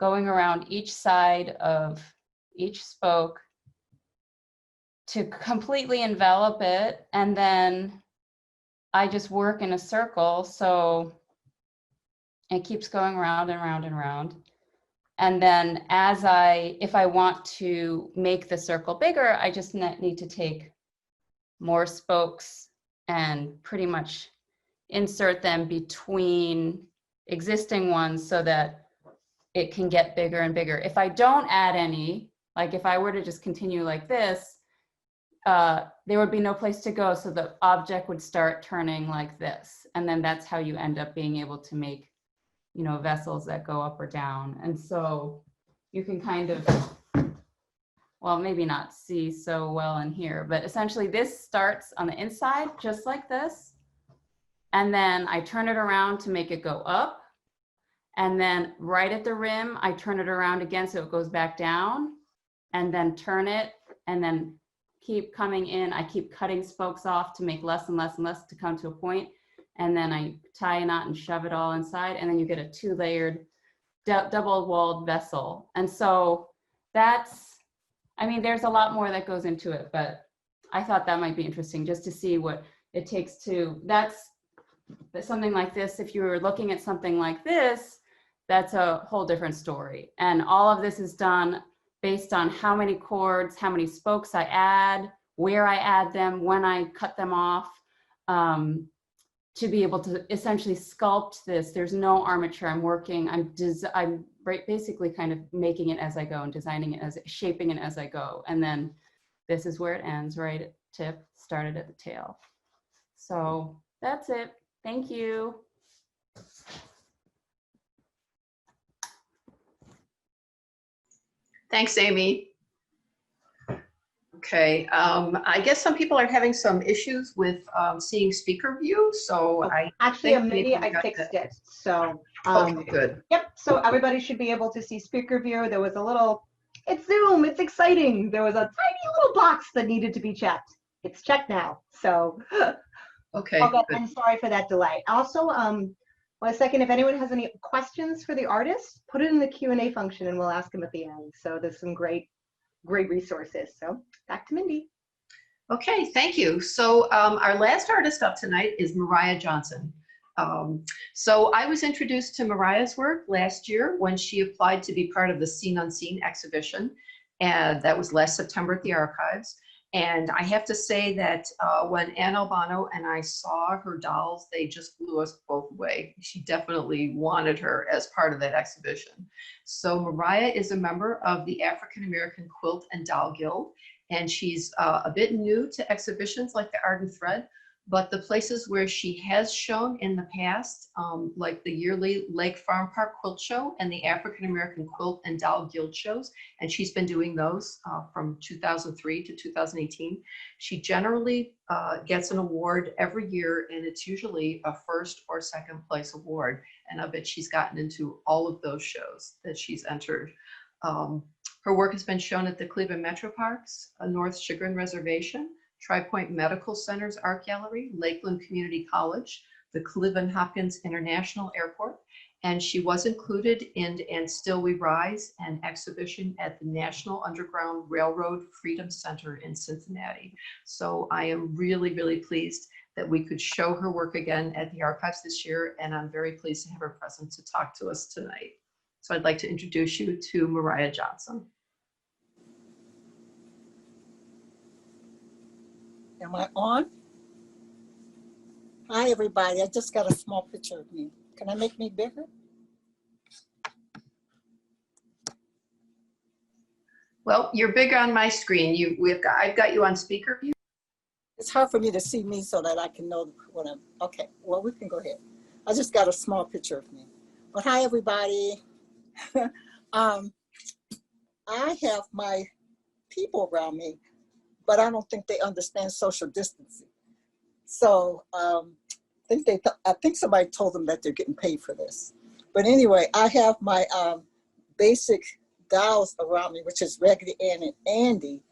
going around each side of each spoke to completely envelop it. And then I just work in a circle. So it keeps going round and round and round. And then if I want to make the circle bigger, I just need to take more spokes and pretty much insert them between existing ones so that it can get bigger and bigger. If I don't add any, like if I were to just continue like this, there would be no place to go. So the object would start turning like this. And then that's how you end up being able to make, vessels that go up or down. And so you can kind of, well, maybe not see so well in here, but essentially this starts on the inside, just like this. And then I turn it around to make it go up. And then right at the rim, I turn it around again so it goes back down, and then turn it, and then keep coming in. I keep cutting spokes off to make less and less and less to come to a point. And then I tie a knot and shove it all inside. And then you get a 2-layered double-walled vessel. And so that's, there's a lot more that goes into it, but I thought that might be interesting just to see what it takes to, that's something like this. If you were looking at something like this, that's a whole different story. And all of this is done based on how many cords, how many spokes I add, where I add them, when I cut them off, to be able to essentially sculpt this. There's no armature. I'm basically kind of making it as I go and designing it shaping it as I go. And then this is where it ends, right tip started at the tail. So that's it. Thank you. Thanks, Amy. Okay, I guess some people are having some issues with seeing speaker view, so I Actually, think maybe Mindy, we I got fixed that. it. So, Okay, good. yep. So everybody should be able to see speaker view. There was a little, it's Zoom, it's exciting. There was a tiny little box that needed to be checked. It's checked now. So, Okay, okay, good. I'm sorry for that delay. Also, 1 second, if anyone has any questions for the artist, put it in the Q&A function and we'll ask them at the end. So there's some great resources. So back to Mindy. Okay, thank you. So our last artist up tonight is Mariah Johnson. So I was introduced to Mariah's work last year when she applied to be part of the Seen Unseen exhibition, and that was last September at the Archives. And I have to say that when Ann Albano and I saw her dolls, they just blew us both away. She definitely wanted her as part of that exhibition. So Mariah is a member of the African American Quilt and Doll Guild, and she's a bit new to exhibitions like the Ardent Thread, but the places where she has shown in the past, like the yearly Lake Farm Park Quilt Show and the African American Quilt and Doll Guild shows, and she's been doing those from 2003 to 2018. She generally gets an award every year, and it's usually a first or second place award, and I bet she's gotten into all of those shows that she's entered. Her work has been shown at the Cleveland Metro Parks, North Chagrin Reservation, Tri-Point Medical Center's Art Gallery, Lakeland Community College, the Cleveland Hopkins International Airport, and she was included in And Still We Rise, an exhibition at the National Underground Railroad Freedom Center in Cincinnati. So I am really, really pleased that we could show her work again at the Archives this year, and I'm very pleased to have her present to talk to us tonight. So I'd like to introduce you to Mariah Johnson. Am I on? Hi, everybody. I just got a small picture of me. Can I make me bigger? Well, you're big on my screen. I've got you on speaker view. It's hard for me to see me so that I can know what I'm, okay, well, we can go ahead. I just got a small picture of me. But hi, everybody. I have my people around me, but I don't think they understand social distancing. So I think somebody told them that they're getting paid for this. But anyway, I have my basic dolls around me, which is Raggedy Ann and Andy.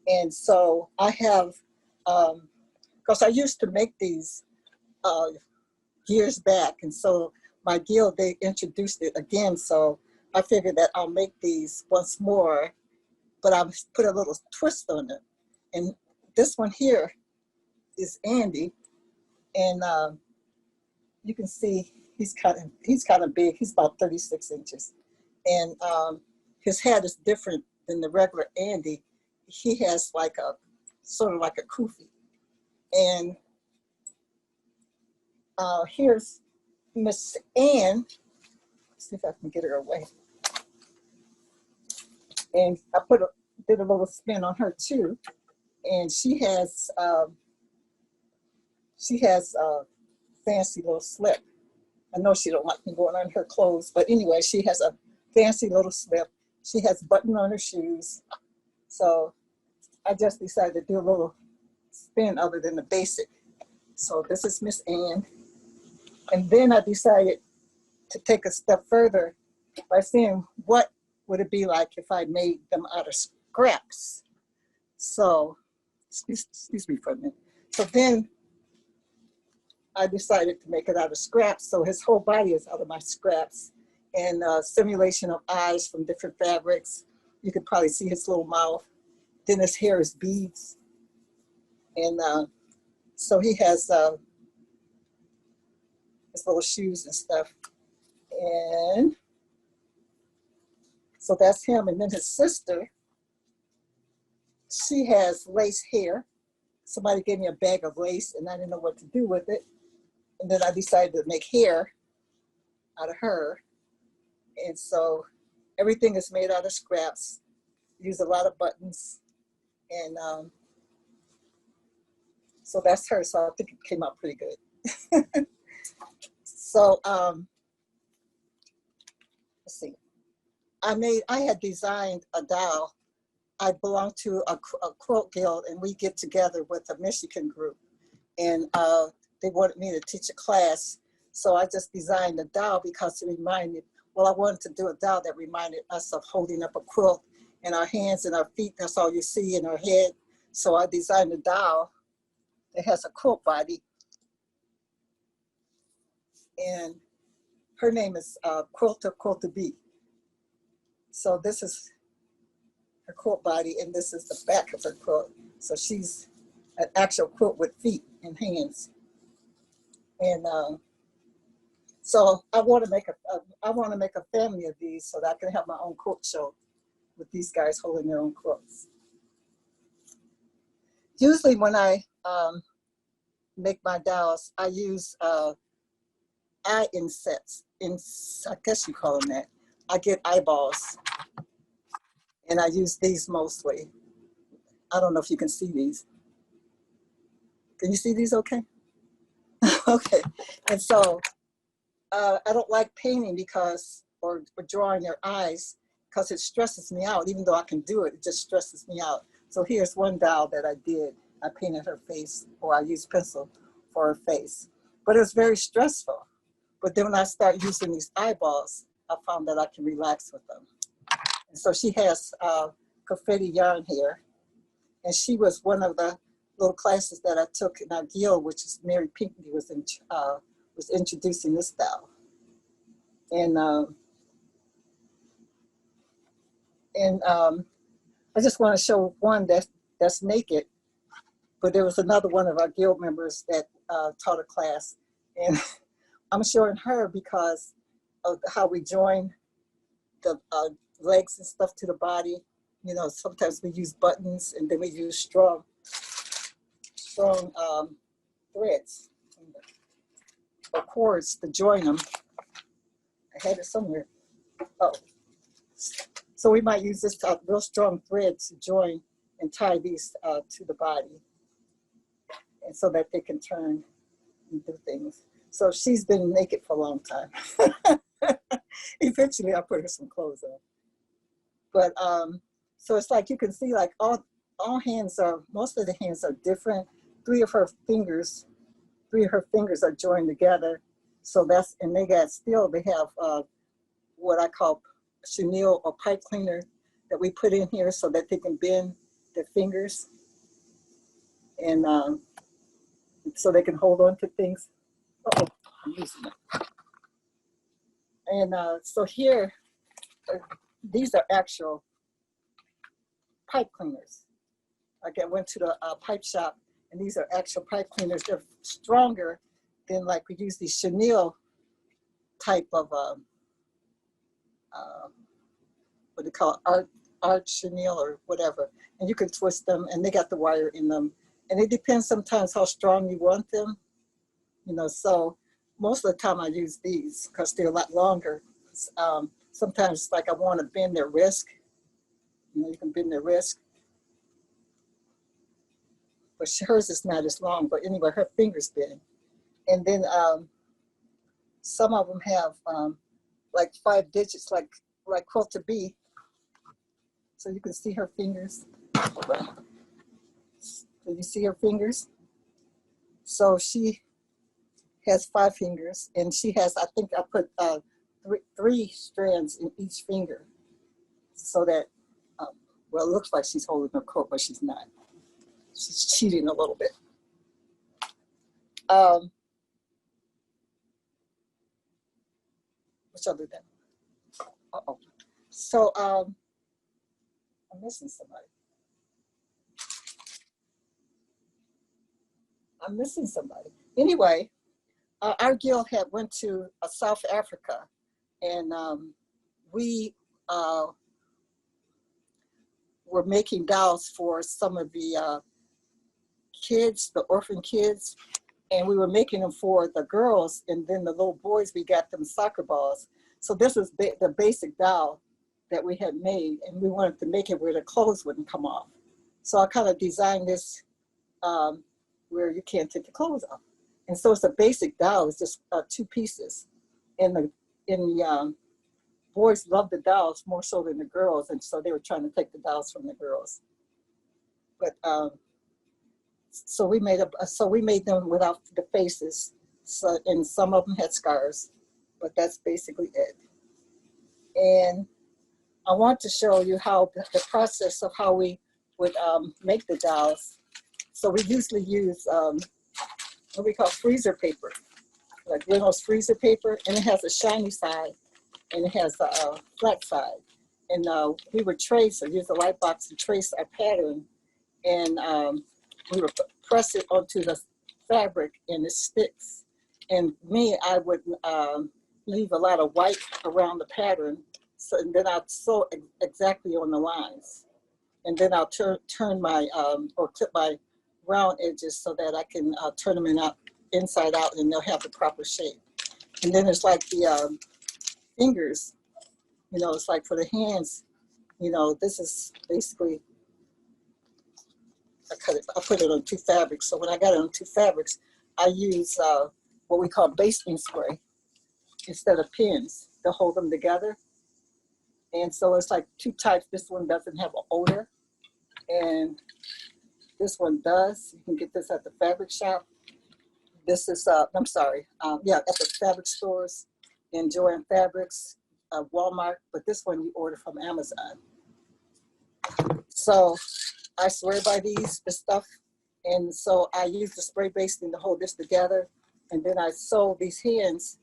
And so I have, because I used to make these years back. And so my guild, they introduced it again. So I figured that I'll make these once more, but I'll put a little twist on it. And this one here is Andy. And you can see he's kind of big. He's about 36 inches. And his head is different than the regular Andy. He has like a, sort of like a kufi. And here's Miss Ann. Let's see if I can get her away. And I did a little spin on her too. And she has a fancy little slip. I know she don't like me going on her clothes, but anyway, she has a fancy little slip. She has a button on her shoes. So I just decided to do a little spin other than the basic. So this is Miss Ann. And then I decided to take a step further by seeing what would it be like if I made them out of scraps. So, excuse me for a minute. So then I decided to make it out of scraps. So his whole body is out of my scraps, and simulation of eyes from different fabrics. You could probably see his little mouth. Then his hair is beads. And so he has his little shoes and stuff. And so that's him. And then his sister, she has lace hair. Somebody gave me a bag of lace and I didn't know what to do with it. And then I decided to make hair out of her. And so everything is made out of scraps. Use a lot of buttons. And So that's her. So I think it came out pretty good. So let's see. I had designed a doll. I belong to a quilt guild, and we get together with a Michigan group, and they wanted me to teach a class. So I just designed a doll because it reminded, well, I wanted to do a doll that reminded us of holding up a quilt in our hands and our feet. That's all you see in our head. So I designed a doll that has a quilt body. And her name is Quilter Bee. So this is her quilt body, and this is the back of her quilt. So she's an actual quilt with feet and hands. And so I want to make a family of these so that I can have my own quilt show with these guys holding their own quilts. Usually when I make my dolls, I use eye insets. I guess you call them that. I get eyeballs, and I use these mostly. I don't know if you can see these. Can you see these okay? Okay. And so I don't like painting or drawing their eyes because it stresses me out. Even though I can do it, it just stresses me out. So here's one doll that I did. I painted her face, or I used pencil for her face. But it was very stressful. But then when I started using these eyeballs, I found that I can relax with them. And so she has confetti yarn here. And she was one of the little classes that I took in our guild, which is Mary Pinckney was introducing this doll. And I just want to show one that's naked, but there was another one of our guild members that taught a class, and I'm showing her because of how we join the legs and stuff to the body. You know, sometimes we use buttons, and then we use strong threads or cords to join them. I had it somewhere. Oh, so we might use this real strong thread to join and tie these to the body, and so that they can turn and do things. So she's been naked for a long time. Eventually I put her some clothes on. But so it's like you can see like most of the hands are different. Three of her fingers are joined together. So they have what I call chenille or pipe cleaner that we put in here so that they can bend their fingers and so they can hold on to things. Uh-oh, I'm using it. And so here, these are actual pipe cleaners. I went to the pipe shop, and these are actual pipe cleaners. They're stronger than like we use these chenille type of what do you call it, art chenille or whatever. And you can twist them, and they got the wire in them. And it depends sometimes how strong you want them. You know, so most of the time I use these because they're a lot longer. Sometimes like I want to bend their wrist. You know, you can bend their wrist. But hers is not as long, but anyway, her fingers bend. And then some of them have like 5 digits, like Quilter Bee. So you can see her fingers. Can you see her fingers? So she has 5 fingers, and she has, I think I put three strands in each finger, so that, well, it looks like she's holding her coat, but she's not. She's cheating a little bit. Which other than? Uh-oh. So I'm missing somebody. Anyway, our guild had went to South Africa, and we were making dolls for some of the kids, the orphan kids, and we were making them for the girls, and then the little boys, we got them soccer balls. So this was the basic doll that we had made, and we wanted to make it where the clothes wouldn't come off. So I kind of designed this where you can't take your clothes off. And so it's a basic doll. It's just 2 pieces. And the boys love the dolls more so than the girls, and so they were trying to take the dolls from the girls. But so we made them without the faces. So, and some of them had scars, but that's basically it. And I want to show you how the process of how we would make the dolls. So we usually use what we call freezer paper, like Reynolds freezer paper, and it has a shiny side and it has a flat side. And we would trace or use a light box to trace our pattern, and we would press it onto the fabric and it sticks. And me, I would leave a lot of white around the pattern, so, and then I'd sew exactly on the lines. And then I'll turn my, or clip my round edges so that I can turn them inside out and they'll have the proper shape. And then it's like the fingers, you know, it's like for the hands, you know, this is basically, I put it on 2 fabrics. So when I got it on 2 fabrics, I use what we call basting spray instead of pins to hold them together. And so it's like 2 types. This one doesn't have an odor, and this one does. You can get this at the fabric shop. This is, I'm sorry, yeah, at the fabric stores in Joann Fabrics, Walmart, but this one you order from Amazon. So I swear by this stuff. And so I use the spray basting to hold this together. And then I sew these hands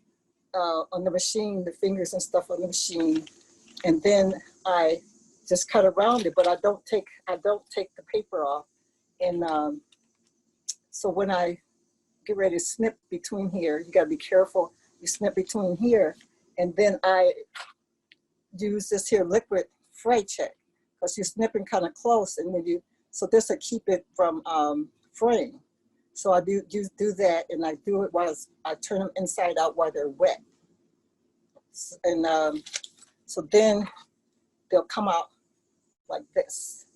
on the machine, the fingers and stuff on the machine. And then I just cut around it, but I don't take the paper off. And so when I get ready to snip between here, you gotta be careful. You snip between here, and then I use this here liquid fray check, because you're snipping kind of close, and then so this will keep it from fraying. So I do that, and I do it while I turn them inside out while they're wet. And so then they'll come out like this.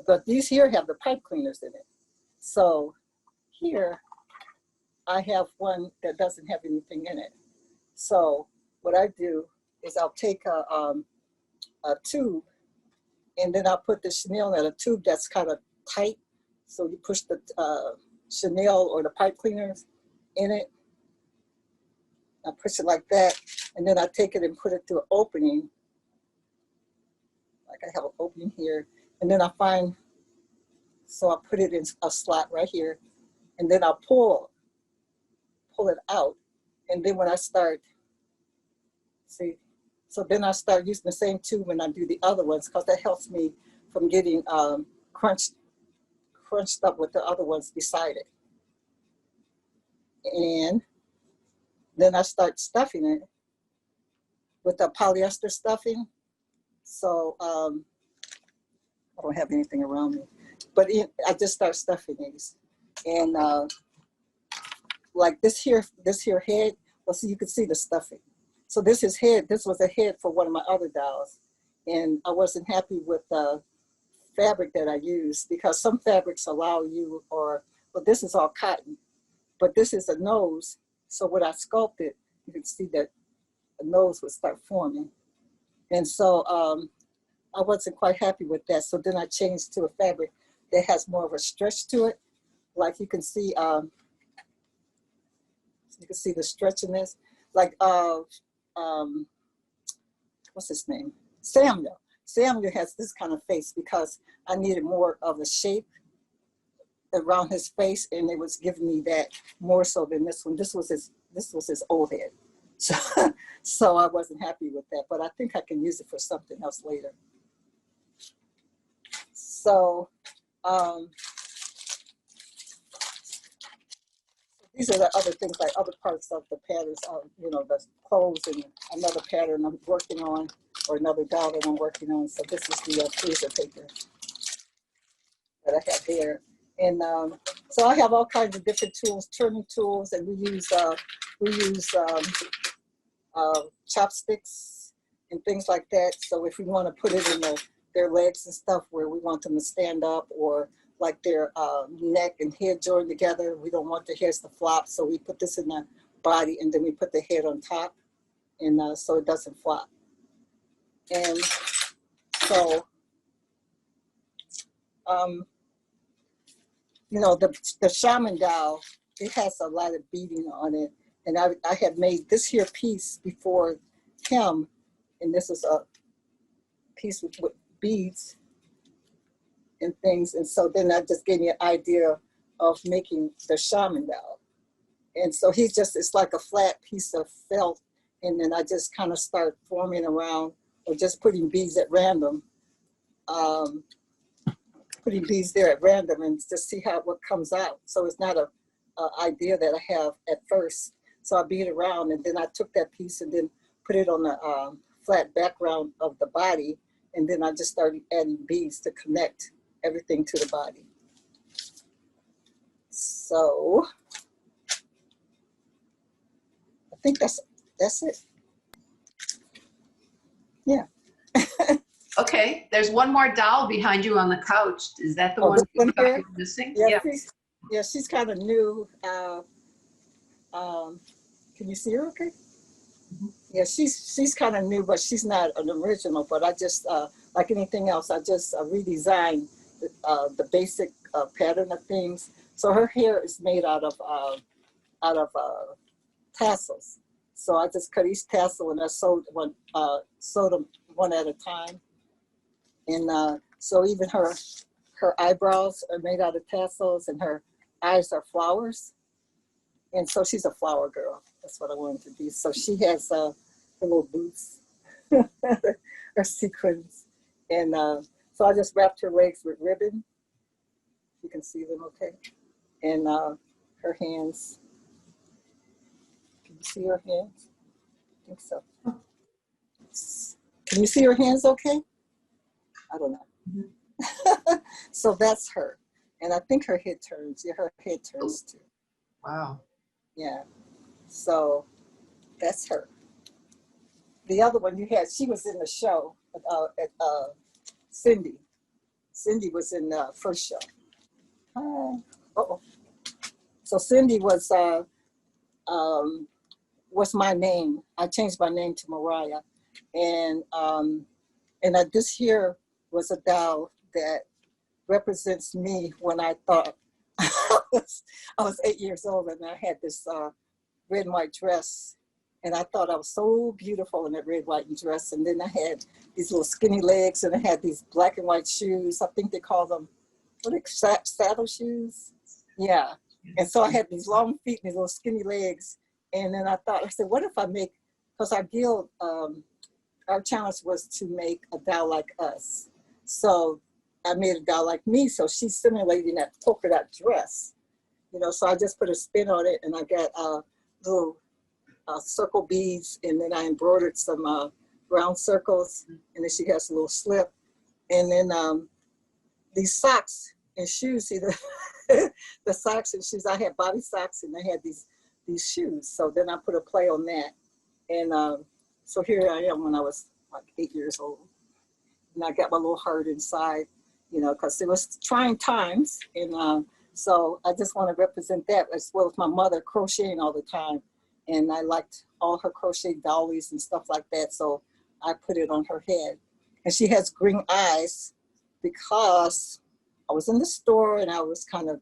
But these here have the pipe cleaners in it. So here I have one that doesn't have anything in it. So what I do is I'll take a tube, and then I'll put the chenille in a tube that's kind of tight. So you push the chenille or the pipe cleaners in it. I push it like that, and then I take it and put it through an opening. Like I have an opening here, and then I find, so I put it in a slot right here, and then I'll pull it out. And then when I start, see, so then I start using the same tube when I do the other ones, because that helps me from getting crunched up with the other ones beside it. And then I start stuffing it with the polyester stuffing. So I don't have anything around me, but I just start stuffing these. And like this here head, well, so you can see the stuffing. So this is head, this was a head for one of my other dolls. And I wasn't happy with the fabric that I used, because some fabrics allow you, well, this is all cotton, but this is a nose. So when I sculpted, you can see that the nose would start forming. And so I wasn't quite happy with that. So then I changed to a fabric that has more of a stretch to it. Like you can see the stretch in this. Like, what's his name? Samuel. Samuel has this kind of face because I needed more of a shape around his face, and it was giving me that more so than this one. This was his old head. So I wasn't happy with that, but I think I can use it for something else later. So these are the other things, like other parts of the patterns, you know, the clothes, and another pattern I'm working on, or another doll that I'm working on. So this is the freezer paper that I have there. And so I have all kinds of different tools, turning tools, and we use chopsticks and things like that. So if we want to put it in their legs and stuff where we want them to stand up, or like their neck and head joined together. We don't want the heads to flop, so we put this in the body, and then we put the head on top, and so it doesn't flop. And so, you know, the shaman doll, it has a lot of beading on it. And I had made this here piece before him, and this is a piece with beads and things. And so then that just gave me an idea of making the shaman doll. And so it's like a flat piece of felt. And then I just kind of start forming around or just putting beads at random, putting beads there at random and just see what comes out. So it's not a idea that I have at first. So I beat around, and then I took that piece and then put it on the flat background of the body. And then I just started adding beads to connect everything to the body. So I think that's it. Yeah. Okay, there's one more doll behind you on the couch. Is that the Oh, one this one you thought here? you were missing? Yeah, Yeah. she's kind of new. Can you see her okay? Yeah, she's kind of new, but she's not an original. But I just, like anything else, I just redesigned the basic pattern of things. So her hair is made out of tassels. So I just cut each tassel and I sewed them one at a time. And so even her eyebrows are made out of tassels, and her eyes are flowers. And so she's a flower girl. That's what I wanted to be. So she has her little boots, her sequins. And so I just wrapped her legs with ribbon. You can see them okay. And her hands. Can you see her hands? I think so. Can you see her hands okay? I don't know. Mm-hmm. So that's her. And I think her head turns. Yeah, her head turns too. Wow. Yeah. So that's her. The other one you had, she was in the show at Cindy. Cindy was in the first show. Uh-oh. So Cindy was my name. I changed my name to Mariah. And this here was a doll that represents me when I thought I was 8 years old, and I had this red and white dress, and I thought I was so beautiful in that red, white, and dress. And then I had these little skinny legs, and I had these black and white shoes. I think they call them, what are they, saddle shoes? Yeah. And so I had these long feet and these little skinny legs. And then I said, what if I make, because our guild, our challenge was to make a doll like us. So I made a doll like me. So she's simulating that polka dot dress, so I just put a spin on it, and I got little circle beads, and then I embroidered some round circles, and then she has a little slip. And then these socks and shoes, see the socks and shoes, I had bobby socks and I had these shoes. So then I put a play on that. And so here I am when I was like 8 years old. And I got my little heart inside, because it was trying times. And so I just want to represent that, as well as my mother crocheting all the time. And I liked all her crochet dollies and stuff like that. So I put it on her head. And she has green eyes because I was in the store and I was kind of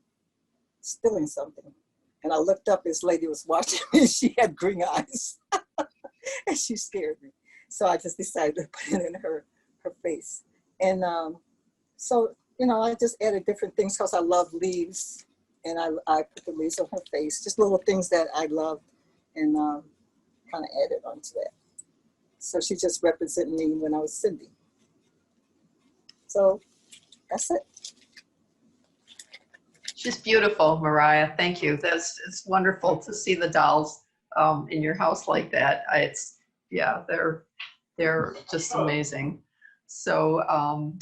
stealing something. And I looked up, this lady was watching me, and she had green eyes. And she scared me. So I just decided to put it in her face. And so, I just added different things because I love leaves. And I put the leaves on her face, just little things that I loved, and kind of added onto that. So she just represented me when I was Cindy. So that's it. She's beautiful, Mariah. Thank you. It's wonderful to see the dolls in your house like that. They're just amazing. So I'm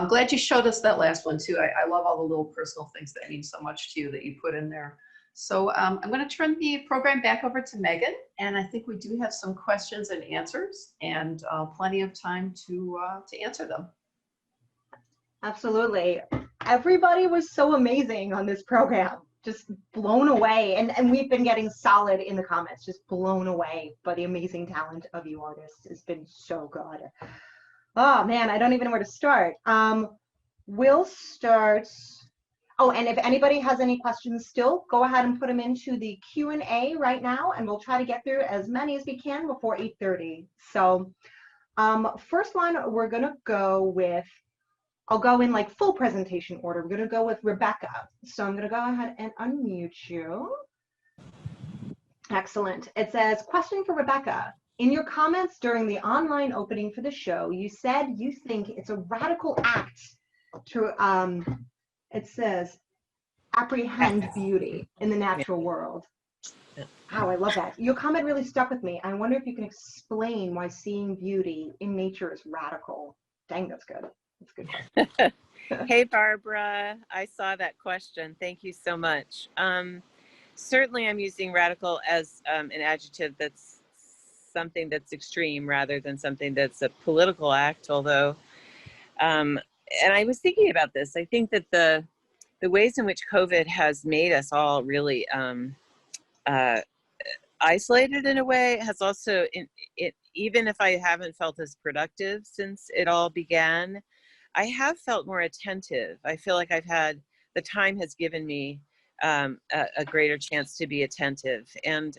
glad you showed us that last one too. I love all the little personal things that mean so much to you that you put in there. So I'm going to turn the program back over to Megan, and I think we do have some questions and answers, and plenty of time to answer them. Absolutely. Everybody was so amazing on this program. Just blown away. And we've been getting solid in the comments, just blown away by the amazing talent of you artists. It's been so good. Oh man, I don't even know where to start. We'll start. Oh, and if anybody has any questions still, go ahead and put them into the Q&A right now, and we'll try to get through as many as we can before 8:30. So first one, we're gonna go with, I'll go in like full presentation order. We're gonna go with Rebecca. So I'm gonna go ahead and unmute you. Excellent. It says, question for Rebecca. In your comments during the online opening for the show, you said you think it's a radical act to, it says, apprehend beauty in the natural world. Wow, I love that. Your comment really stuck with me. I wonder if you can explain why seeing beauty in nature is radical. Dang, that's good. That's a good question. Hey, Barbara, I saw that question. Thank you so much. Certainly I'm using radical as an adjective that's something that's extreme rather than something that's a political act, although, and I was thinking about this. I think that the ways in which COVID has made us all really isolated in a way has also, even if I haven't felt as productive since it all began, I have felt more attentive. I feel like the time has given me a greater chance to be attentive. And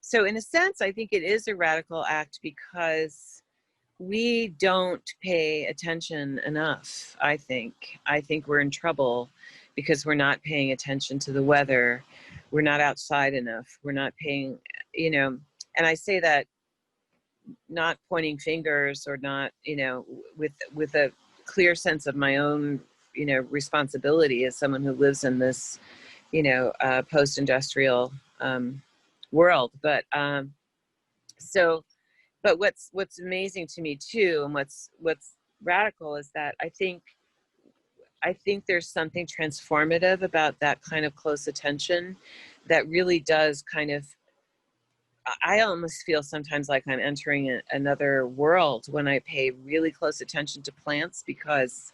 so in a sense, I think it is a radical act because we don't pay attention enough, I think. I think we're in trouble because we're not paying attention to the weather. We're not outside enough. We're not paying, and I say that not pointing fingers or not, with a clear sense of my own, responsibility as someone who lives in this, post-industrial world. But but what's amazing to me too, and what's radical is that I think there's something transformative about that kind of close attention that really does kind of, I almost feel sometimes like I'm entering another world when I pay really close attention to plants, because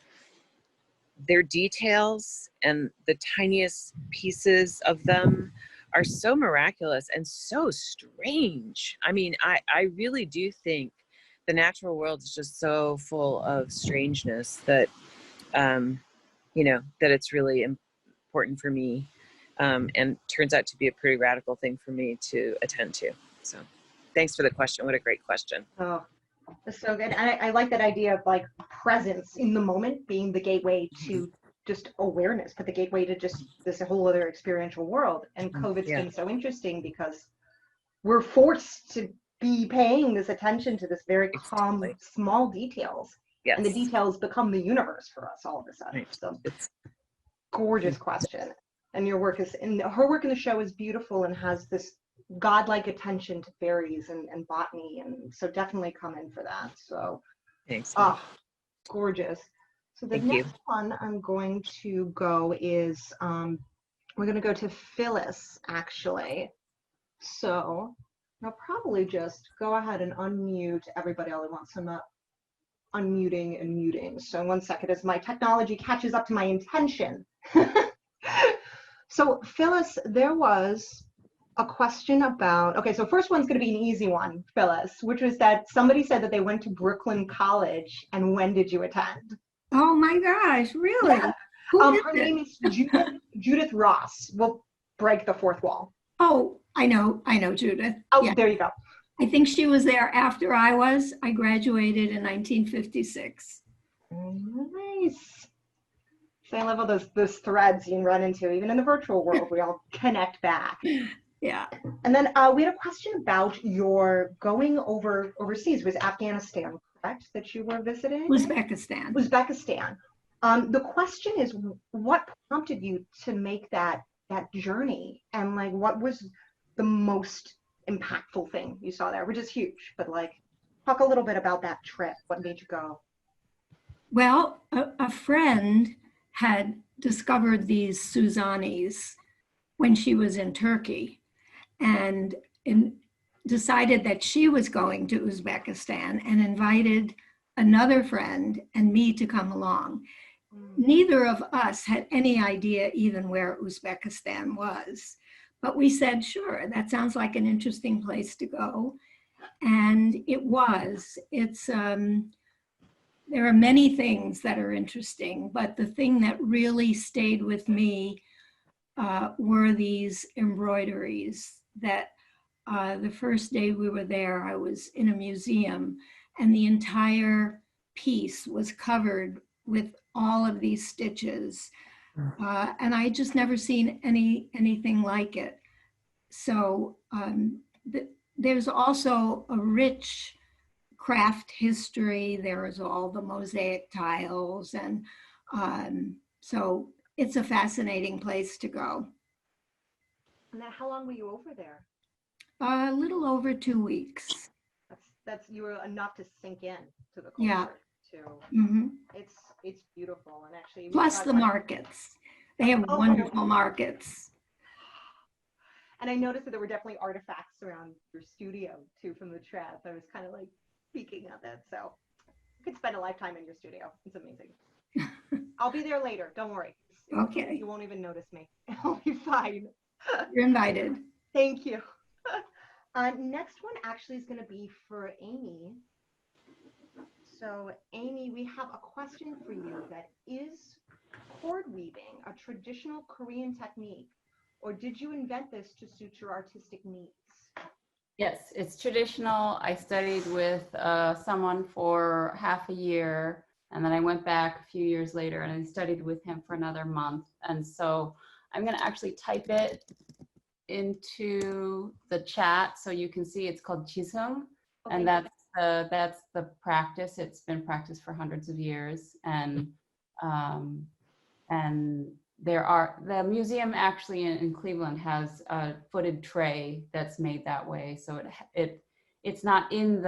their details and the tiniest pieces of them are so miraculous and so strange. I mean, I really do think the natural world is just so full of strangeness that, that it's really important for me, and turns out to be a pretty radical thing for me to attend to. So thanks for the question. What a great question. Oh, that's so good. And I like that idea of like presence in the moment being the gateway to just awareness, but the gateway to just this whole other experiential world. And COVID's been so interesting because we're forced to be paying this attention to this very calm, small details. Yes. And the details become the universe for us all of a sudden. Right. So it's gorgeous question. And her work in the show is beautiful and has this godlike attention to fairies and botany, and so definitely come in for that. So thanks. Gorgeous. So the next one I'm going to go is we're going to go to Phyllis, actually. So I'll probably just go ahead and unmute everybody all at once. I'm not unmuting and muting. So 1 second as my technology catches up to my intention. So Phyllis, there was a question about, okay, so first one's going to be an easy one, Phyllis, which was that somebody said that they went to Brooklyn College, and when did you attend? Oh my gosh, really? Yeah. Her name is Judith Ross. We'll break the fourth wall. Oh, I know Judith. Oh, yeah. There you go. I think she was there after I was. I graduated in 1956. Nice. So I love all those threads you can run into, even in the virtual world, we all connect back. Yeah. And then we had a question about your going overseas. Was Afghanistan, correct, that you were visiting? Uzbekistan. The question is, what prompted you to make that journey? And like, what was the most impactful thing you saw there, which is huge, but like, talk a little bit about that trip. What made you go? Well, a friend had discovered these Suzanis when she was in Turkey, and decided that she was going to Uzbekistan and invited another friend and me to come along. neither of us had any idea even where Uzbekistan was. But we said, sure, that sounds like an interesting place to go. And it was. There are many things that are interesting, but the thing that really stayed with me were these embroideries that the first day we were there, I was in a museum and the entire piece was covered with all of these stitches. And I just never seen anything like it. So there's also a rich craft history. There is all the mosaic tiles. And so it's a fascinating place to go. And then how long were you over there? A little over 2 weeks. That's you were enough to sink in to the culture. Yeah. Too. Mm-hmm. It's beautiful, and actually Plus the markets. They have wonderful markets. And I noticed that there were definitely artifacts around your studio too from the trip. I was kind of like peeking at that. So you could spend a lifetime in your studio. It's amazing. I'll be there later. Don't worry. Okay. You won't even notice me. I'll be fine. You're invited. Thank you. Next one actually is going to be for Amy. So Amy, we have a question for you that is cord weaving a traditional Korean technique, or did you invent this to suit your artistic needs? Yes, it's traditional. I studied with someone for half a year, and then I went back a few years later and I studied with him for another month. And so I'm going to actually type it into the chat so you can see. It's called Jisung, and that's the practice. It's been practiced for hundreds of years, and the museum actually in Cleveland has a footed tray that's made that way. So it's not in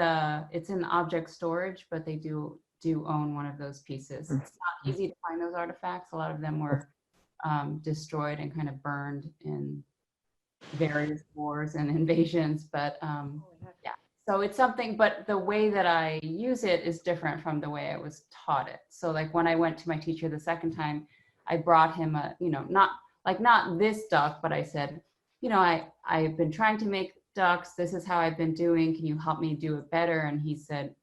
it's in object storage, but they do own one of those pieces. It's not easy to find those artifacts. A lot of them were destroyed and kind of burned in various wars and invasions, but yeah. So it's something, but the way that I use it is different from the way I was taught it. So like when I went to my teacher the second time, I brought him not this duck, but I said, I've been trying to make ducks. This is how I've been doing. Can you help me do it better? And he said,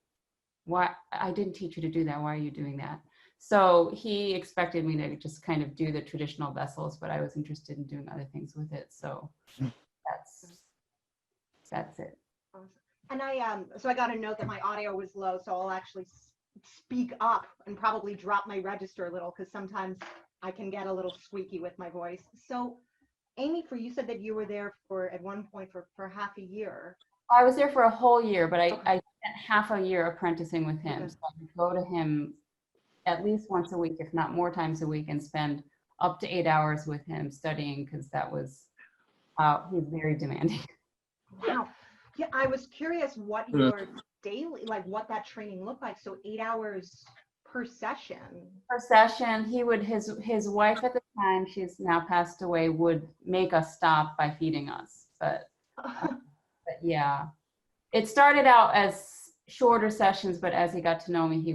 why? I didn't teach you to do that. Why are you doing that? So he expected me to just kind of do the traditional vessels, but I was interested in doing other things with it. So that's it. Awesome. And so I got a note that my audio was low, so I'll actually speak up and probably drop my register a little because sometimes I can get a little squeaky with my voice. So Amy, you said that you were there at one point for half a year. I was there for a whole year, but I spent half a year apprenticing with him. Okay. So I would go to him at least once a week, if not more times a week, and spend up to 8 hours with him studying, because that was, he's very demanding. Wow. Yeah, I was curious what your daily, like what that training looked like. So 8 hours per session. Per session, he would, his wife at the time, she's now passed away, would make us stop by feeding us. But yeah, it started out as shorter sessions, but as he got to know me, we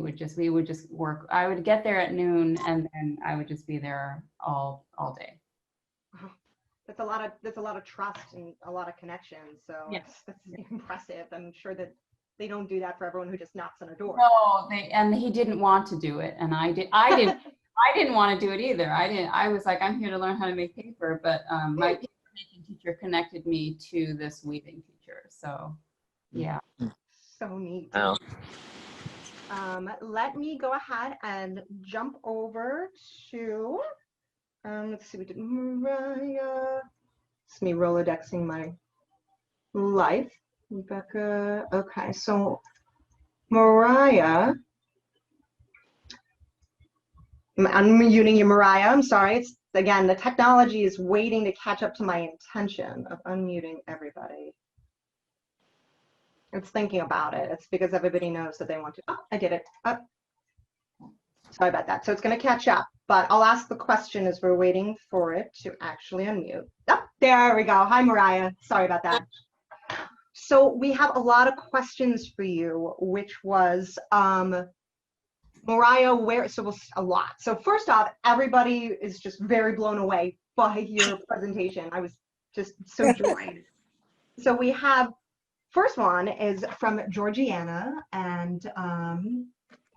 would just work. I would get there at noon, and then I would just be there all day. That's a lot of trust and a lot of connections. So yes, that's impressive. I'm sure that they don't do that for everyone who just knocks on a door. No, and he didn't want to do it, and I didn't want to do it either. I was like, I'm here to learn how to make paper, but my paper making teacher connected me to this weaving teacher. So yeah. So neat. Wow. Let me go ahead and jump over to, let's see, we did Mariah. It's me Rolodexing my life. Rebecca, okay, so Mariah. I'm unmuting you, Mariah. I'm sorry. It's, again, the technology is waiting to catch up to my intention of unmuting everybody. It's thinking about it. It's because everybody knows that they want to. Oh, I did it. Oh. Sorry about that. So it's going to catch up, but I'll ask the question as we're waiting for it to actually unmute. Oh, there we go. Hi, Mariah. Sorry about that. So we have a lot of questions for you, which was Mariah, a lot. So first off, everybody is just very blown away by your presentation. I was just so joyed. So we have, first one is from Georgiana, and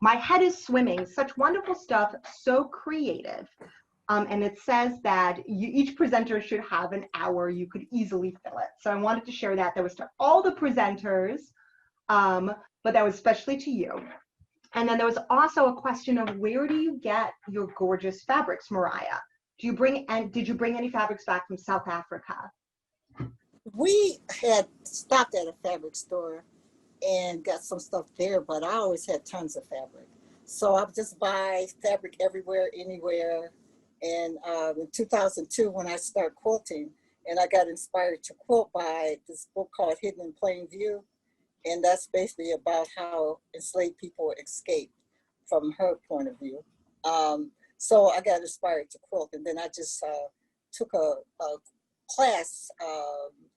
my head is swimming. Such wonderful stuff, so creative. And it says that each presenter should have an hour. You could easily fill it. So I wanted to share that. That was to all the presenters, but that was especially to you. And then there was also a question of where do you get your gorgeous fabrics, Mariah? Did you bring any fabrics back from South Africa? We had stopped at a fabric store and got some stuff there, but I always had tons of fabric. So I would just buy fabric everywhere, anywhere. And in 2002, when I started quilting, and I got inspired to quilt by this book called Hidden in Plain View. And that's basically about how enslaved people escaped from her point of view. So I got inspired to quilt, and then I just took a class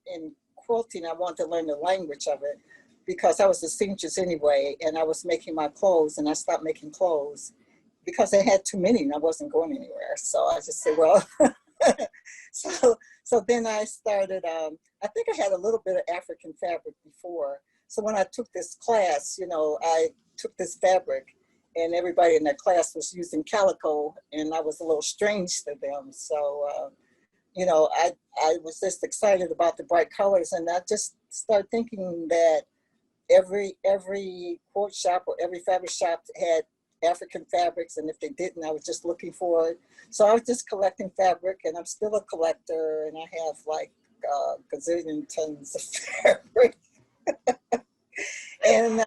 in quilting. I wanted to learn the language of it because I was a seamstress anyway, and I was making my clothes, and I stopped making clothes because I had too many and I wasn't going anywhere. So I just said, well, so then I started, I think I had a little bit of African fabric before. So when I took this class, you know, I took this fabric and everybody in that class was using calico, and I was a little strange to them. So, you know, I was just excited about the bright colors, and I just started thinking that every quilt shop or every fabric shop had African fabrics, and if they didn't, I was just looking for it. So I was just collecting fabric, and I'm still a collector, and I have like gazillion tons of fabric. And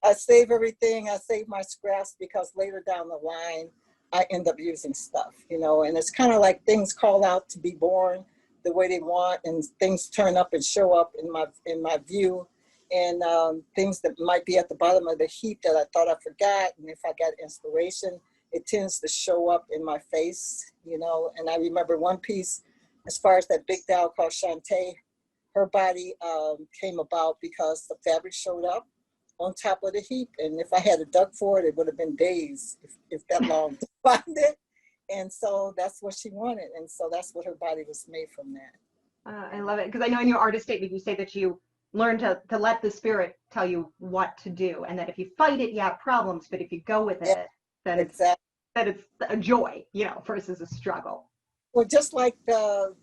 I save everything. I save my scraps because later down the line, I end up using stuff, you know, and it's kind of like things call out to be born the way they want, and things turn up and show up in my view, and things that might be at the bottom of the heap that I thought I forgot. And if I got inspiration, it tends to show up in my face, you know. And I remember one piece, as far as that big doll called Shantae, her body came about because the fabric showed up on top of the heap. And if I had a dug for it, it would have been days, if that long, to find it. And so that's what she wanted. And so that's what her body was made from that. I love it, because I know in your artist statement, you say that you learn to let the spirit tell you what to do. And that if you fight it, you have problems, but if you go with it, then exactly. it's a joy, you know, versus a struggle. Well, just like the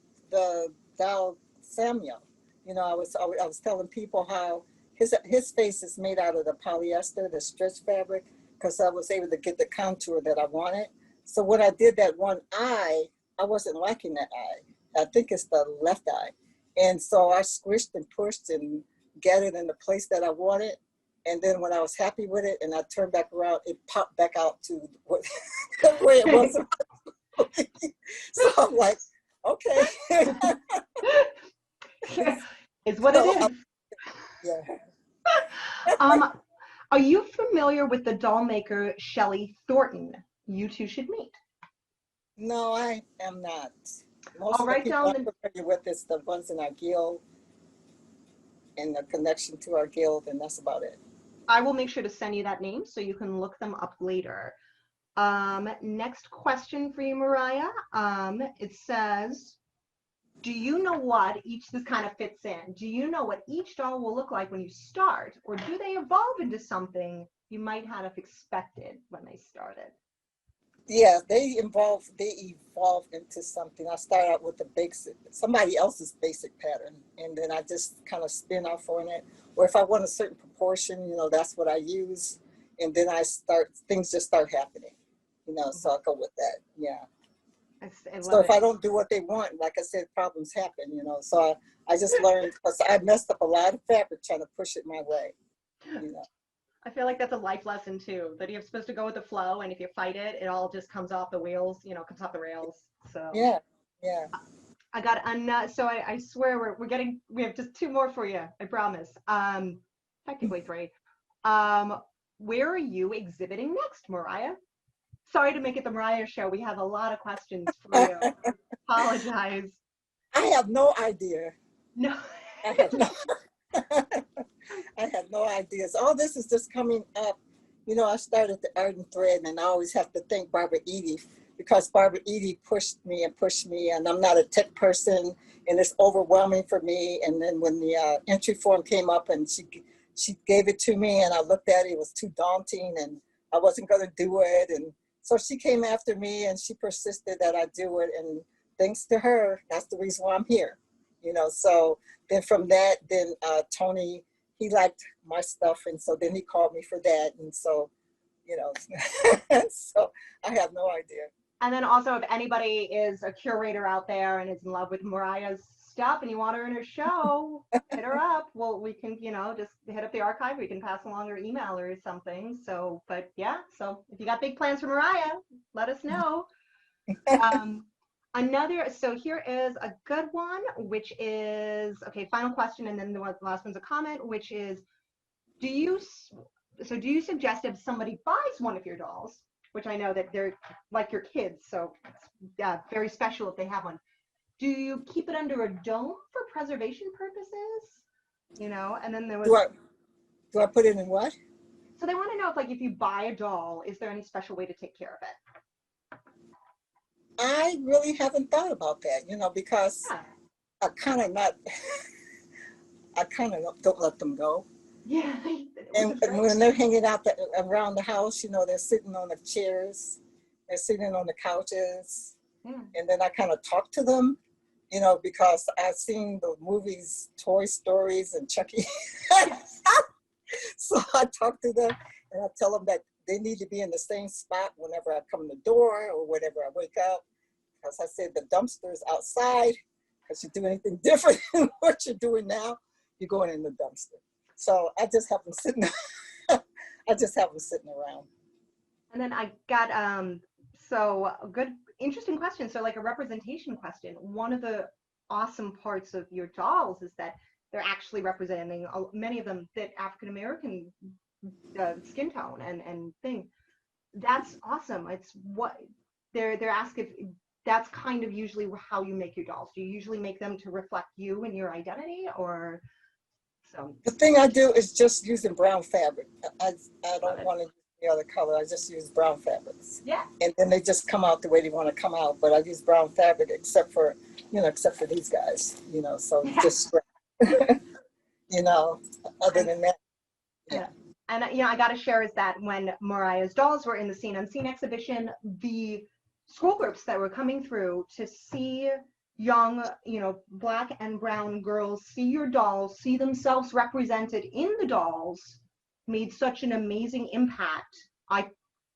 doll Samuel, you know, I was telling people how his face is made out of the polyester, the stretch fabric, because I was able to get the contour that I wanted. So when I did that one eye, I wasn't liking that eye. I think it's the left eye. And so I squished and pushed and got it in the place that I wanted. And then when I was happy with it and I turned back around, it popped back out to what, where it was. So I'm like, okay. Is what it is. Yeah. Are you familiar with the doll maker Shelley Thornton? You two should meet. No, I am not. Most I'll of the write people down I'm familiar with is the ones in our guild and the connection to our guild, and that's about it. I will make sure to send you that name so you can look them up later. Next question for you, Mariah. It says, do you know what this kind of fits in? Do you know what each doll will look like when you start, or do they evolve into something you might not have expected when they started? Yeah, they evolve into something. I start out with somebody else's basic pattern, and then I just kind of spin off on it. Or if I want a certain proportion, you know, that's what I use. And then things just start happening, you know, so I'll go with that. Yeah. So if I don't do what they want, like I said, problems happen, you know. So I just learned, because I messed up a lot of fabric trying to push it my way, you know. I feel like that's a life lesson too, that you're supposed to go with the flow, and if you fight it, it all just comes off the wheels, you know, comes off the rails. So yeah. I got so I swear we have just two more for you, I promise. Technically three. Where are you exhibiting next, Mariah? Sorry to make it the Mariah show. We have a lot of questions for you. Apologize. I have no idea. No. I have no ideas. All this is just coming up You know, I started the Ardent thread, and I always have to thank Barbara Edie, because Barbara Edie pushed me, and I'm not a tech person, and it's overwhelming for me. And then when the entry form came up and she gave it to me, and I looked at it, it was too daunting, and I wasn't going to do it. And so she came after me, and she persisted that I do it. And thanks to her, that's the reason why I'm here. You know, so then from that, then Tony, he liked my stuff, and so then he called me for that. And so, you know, so I have no idea. And then also, if anybody is a curator out there and is in love with Mariah's stuff and you want her in her show, hit her up. Well, we can, you know, just hit up the archive. We can pass along her email or something. So, but yeah, so if you got big plans for Mariah, let us know. So here is a good one, which is, okay, final question, and then the last one's a comment, which is, do you suggest if somebody buys one of your dolls, which I know that they're like your kids, so yeah, very special if they have one, do you keep it under a dome for preservation purposes? You know, and then there was... Do I put it in what? So they want to know if, like, if you buy a doll, is there any special way to take care of it? I really haven't thought about that, you know, because Yeah. I kind of don't let them go. Yeah. And when they're hanging out around the house, you know, they're sitting on the chairs, they're sitting on the couches, and then I kind of talk to them, you know, because I've seen the movies, Toy Stories and Chucky. So I talk to them and I tell them that they need to be in the same spot whenever I come in the door or whenever I wake up. Because I said the dumpster's outside, because you do anything different than what you're doing now, you're going in the dumpster. So I just have them sitting, around. And then I got, so a good, interesting question. So like a representation question. One of the awesome parts of your dolls is that they're actually representing, many of them, that African-American skin tone and thing. That's awesome. It's what they're asking if that's kind of usually how you make your dolls. Do you usually make them to reflect you and your identity, or so? The thing I do is just using brown fabric. I don't want to use the other color. I just use brown fabrics. Yeah. And then they just come out the way they want to come out. But I use brown fabric except for these guys, you know, so just, you know, other than that. Yeah. And you know, I got to share is that when Mariah's dolls were in the Scene Unseen exhibition, the school groups that were coming through to see young, you know, Black and brown girls see your dolls, see themselves represented in the dolls, made such an amazing impact.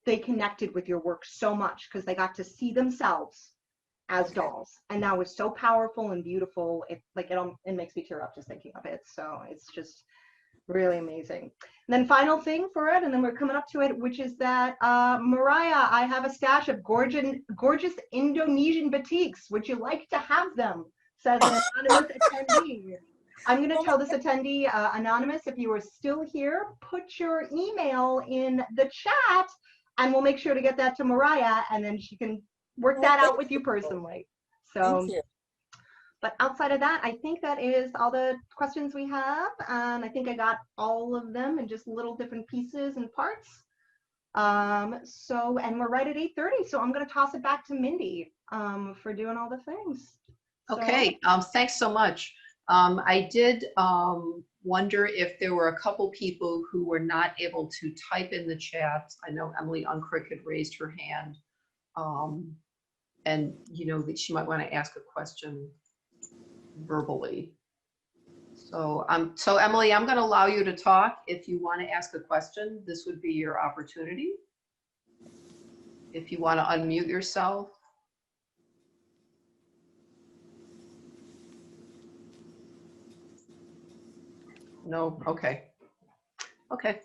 They connected with your work so much because they got to see themselves as dolls, and that was so powerful and beautiful. It makes me tear up just thinking of it. So it's just really amazing. And then final thing for it, and then we're coming up to it, which is that Mariah, I have a stash of gorgeous Indonesian batiks. Would you like to have them? Says an anonymous attendee. I'm going to tell this attendee, anonymous, if you are still here, put your email in the chat, and we'll make sure to get that to Mariah, and then she can work that out with you personally. So. Thank you. But outside of that, I think that is all the questions we have. And I think I got all of them in just little different pieces and parts. And we're right at 8:30. So I'm going to toss it back to Mindy for doing all the things. Okay, thanks so much. I did wonder if there were a couple people who were not able to type in the chat. I know Emily Uncrick had raised her hand. And you know that she might want to ask a question verbally. So Emily, I'm going to allow you to talk. If you want to ask a question, this would be your opportunity. If you want to unmute yourself. No, okay. Okay.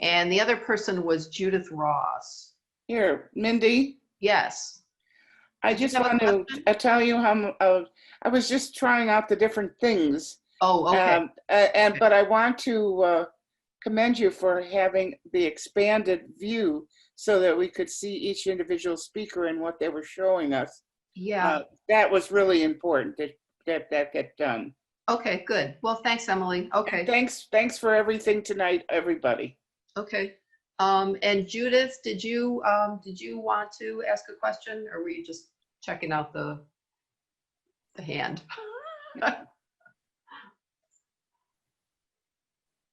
And the other person was Judith Ross. Here, Mindy. Yes. I just want to tell you how I was just trying out the different things. Oh, okay. But I want to commend you for having the expanded view so that we could see each individual speaker and what they were showing us. Yeah. That was really important that get done. Okay, good. Well, thanks, Emily. Okay. And thanks for everything tonight, everybody. Okay. And Judith, did you want to ask a question, or were you just checking out the hand?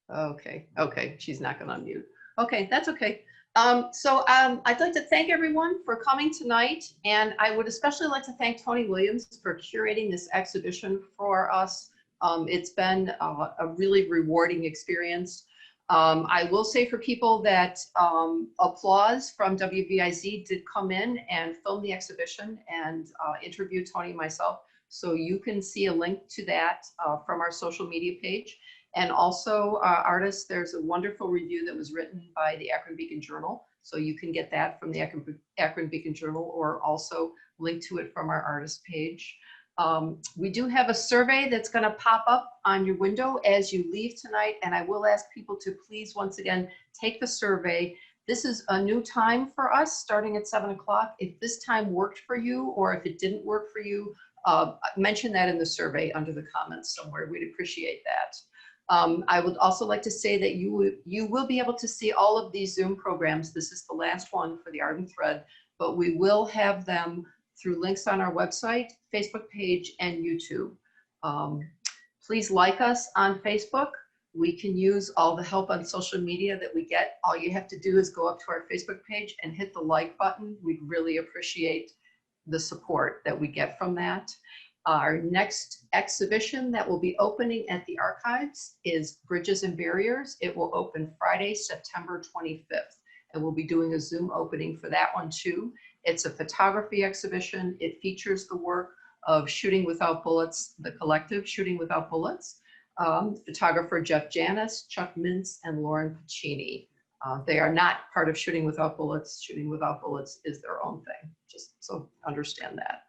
Okay, okay, she's not gonna unmute. Okay, that's okay. I'd like to thank everyone for coming tonight, and I would especially like to thank Tony Williams for curating this exhibition for us. It's been a really rewarding experience. I will say for people that Applause from WVIZ did come in and film the exhibition and interview Tony and myself. So you can see a link to that from our social media page. And also, artists, there's a wonderful review that was written by the Akron Beacon Journal. So you can get that from the Akron Beacon Journal, or also link to it from our artist page. We do have a survey that's going to pop up on your window as you leave tonight. And I will ask people to please, once again, take the survey. This is a new time for us, starting at 7 o'clock. If this time worked for you, or if it didn't work for you, mention that in the survey under the comments somewhere. We'd appreciate that. I would also like to say that you will be able to see all of these Zoom programs. This is the last one for the Ardent Thread, but we will have them through links on our website, Facebook page, and YouTube. Please like us on Facebook. We can use all the help on social media that we get. All you have to do is go up to our Facebook page and hit the like button. We'd really appreciate the support that we get from that. Our next exhibition that will be opening at the Archives is Bridges and Barriers. It will open Friday, September 25th. And we'll be doing a Zoom opening for that one too. It's a photography exhibition. It features the work of Shooting Without Bullets, the collective Shooting Without Bullets, photographer Jeff Janis, Chuck Mintz, and Lauren Pacini. They are not part of Shooting Without Bullets. Shooting Without Bullets is their own thing, just so understand that.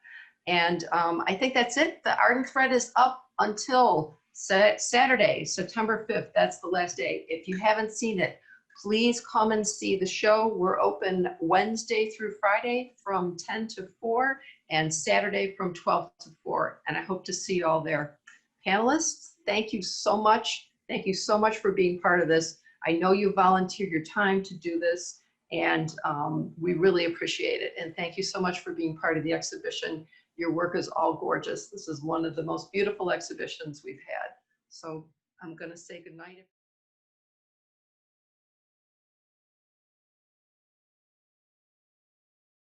And I think that's it. The Ardent Thread is up until Saturday, September 5th. That's the last day. If you haven't seen it, please come and see the show. We're open Wednesday through Friday from 10 to 4 and Saturday from 12 to 4. And I hope to see you all there. Panelists, thank you so much. Thank you so much for being part of this. I know you volunteered your time to do this, and we really appreciate it. And thank you so much for being part of the exhibition. Your work is all gorgeous. This is one of the most beautiful exhibitions we've had. So I'm going to say goodnight.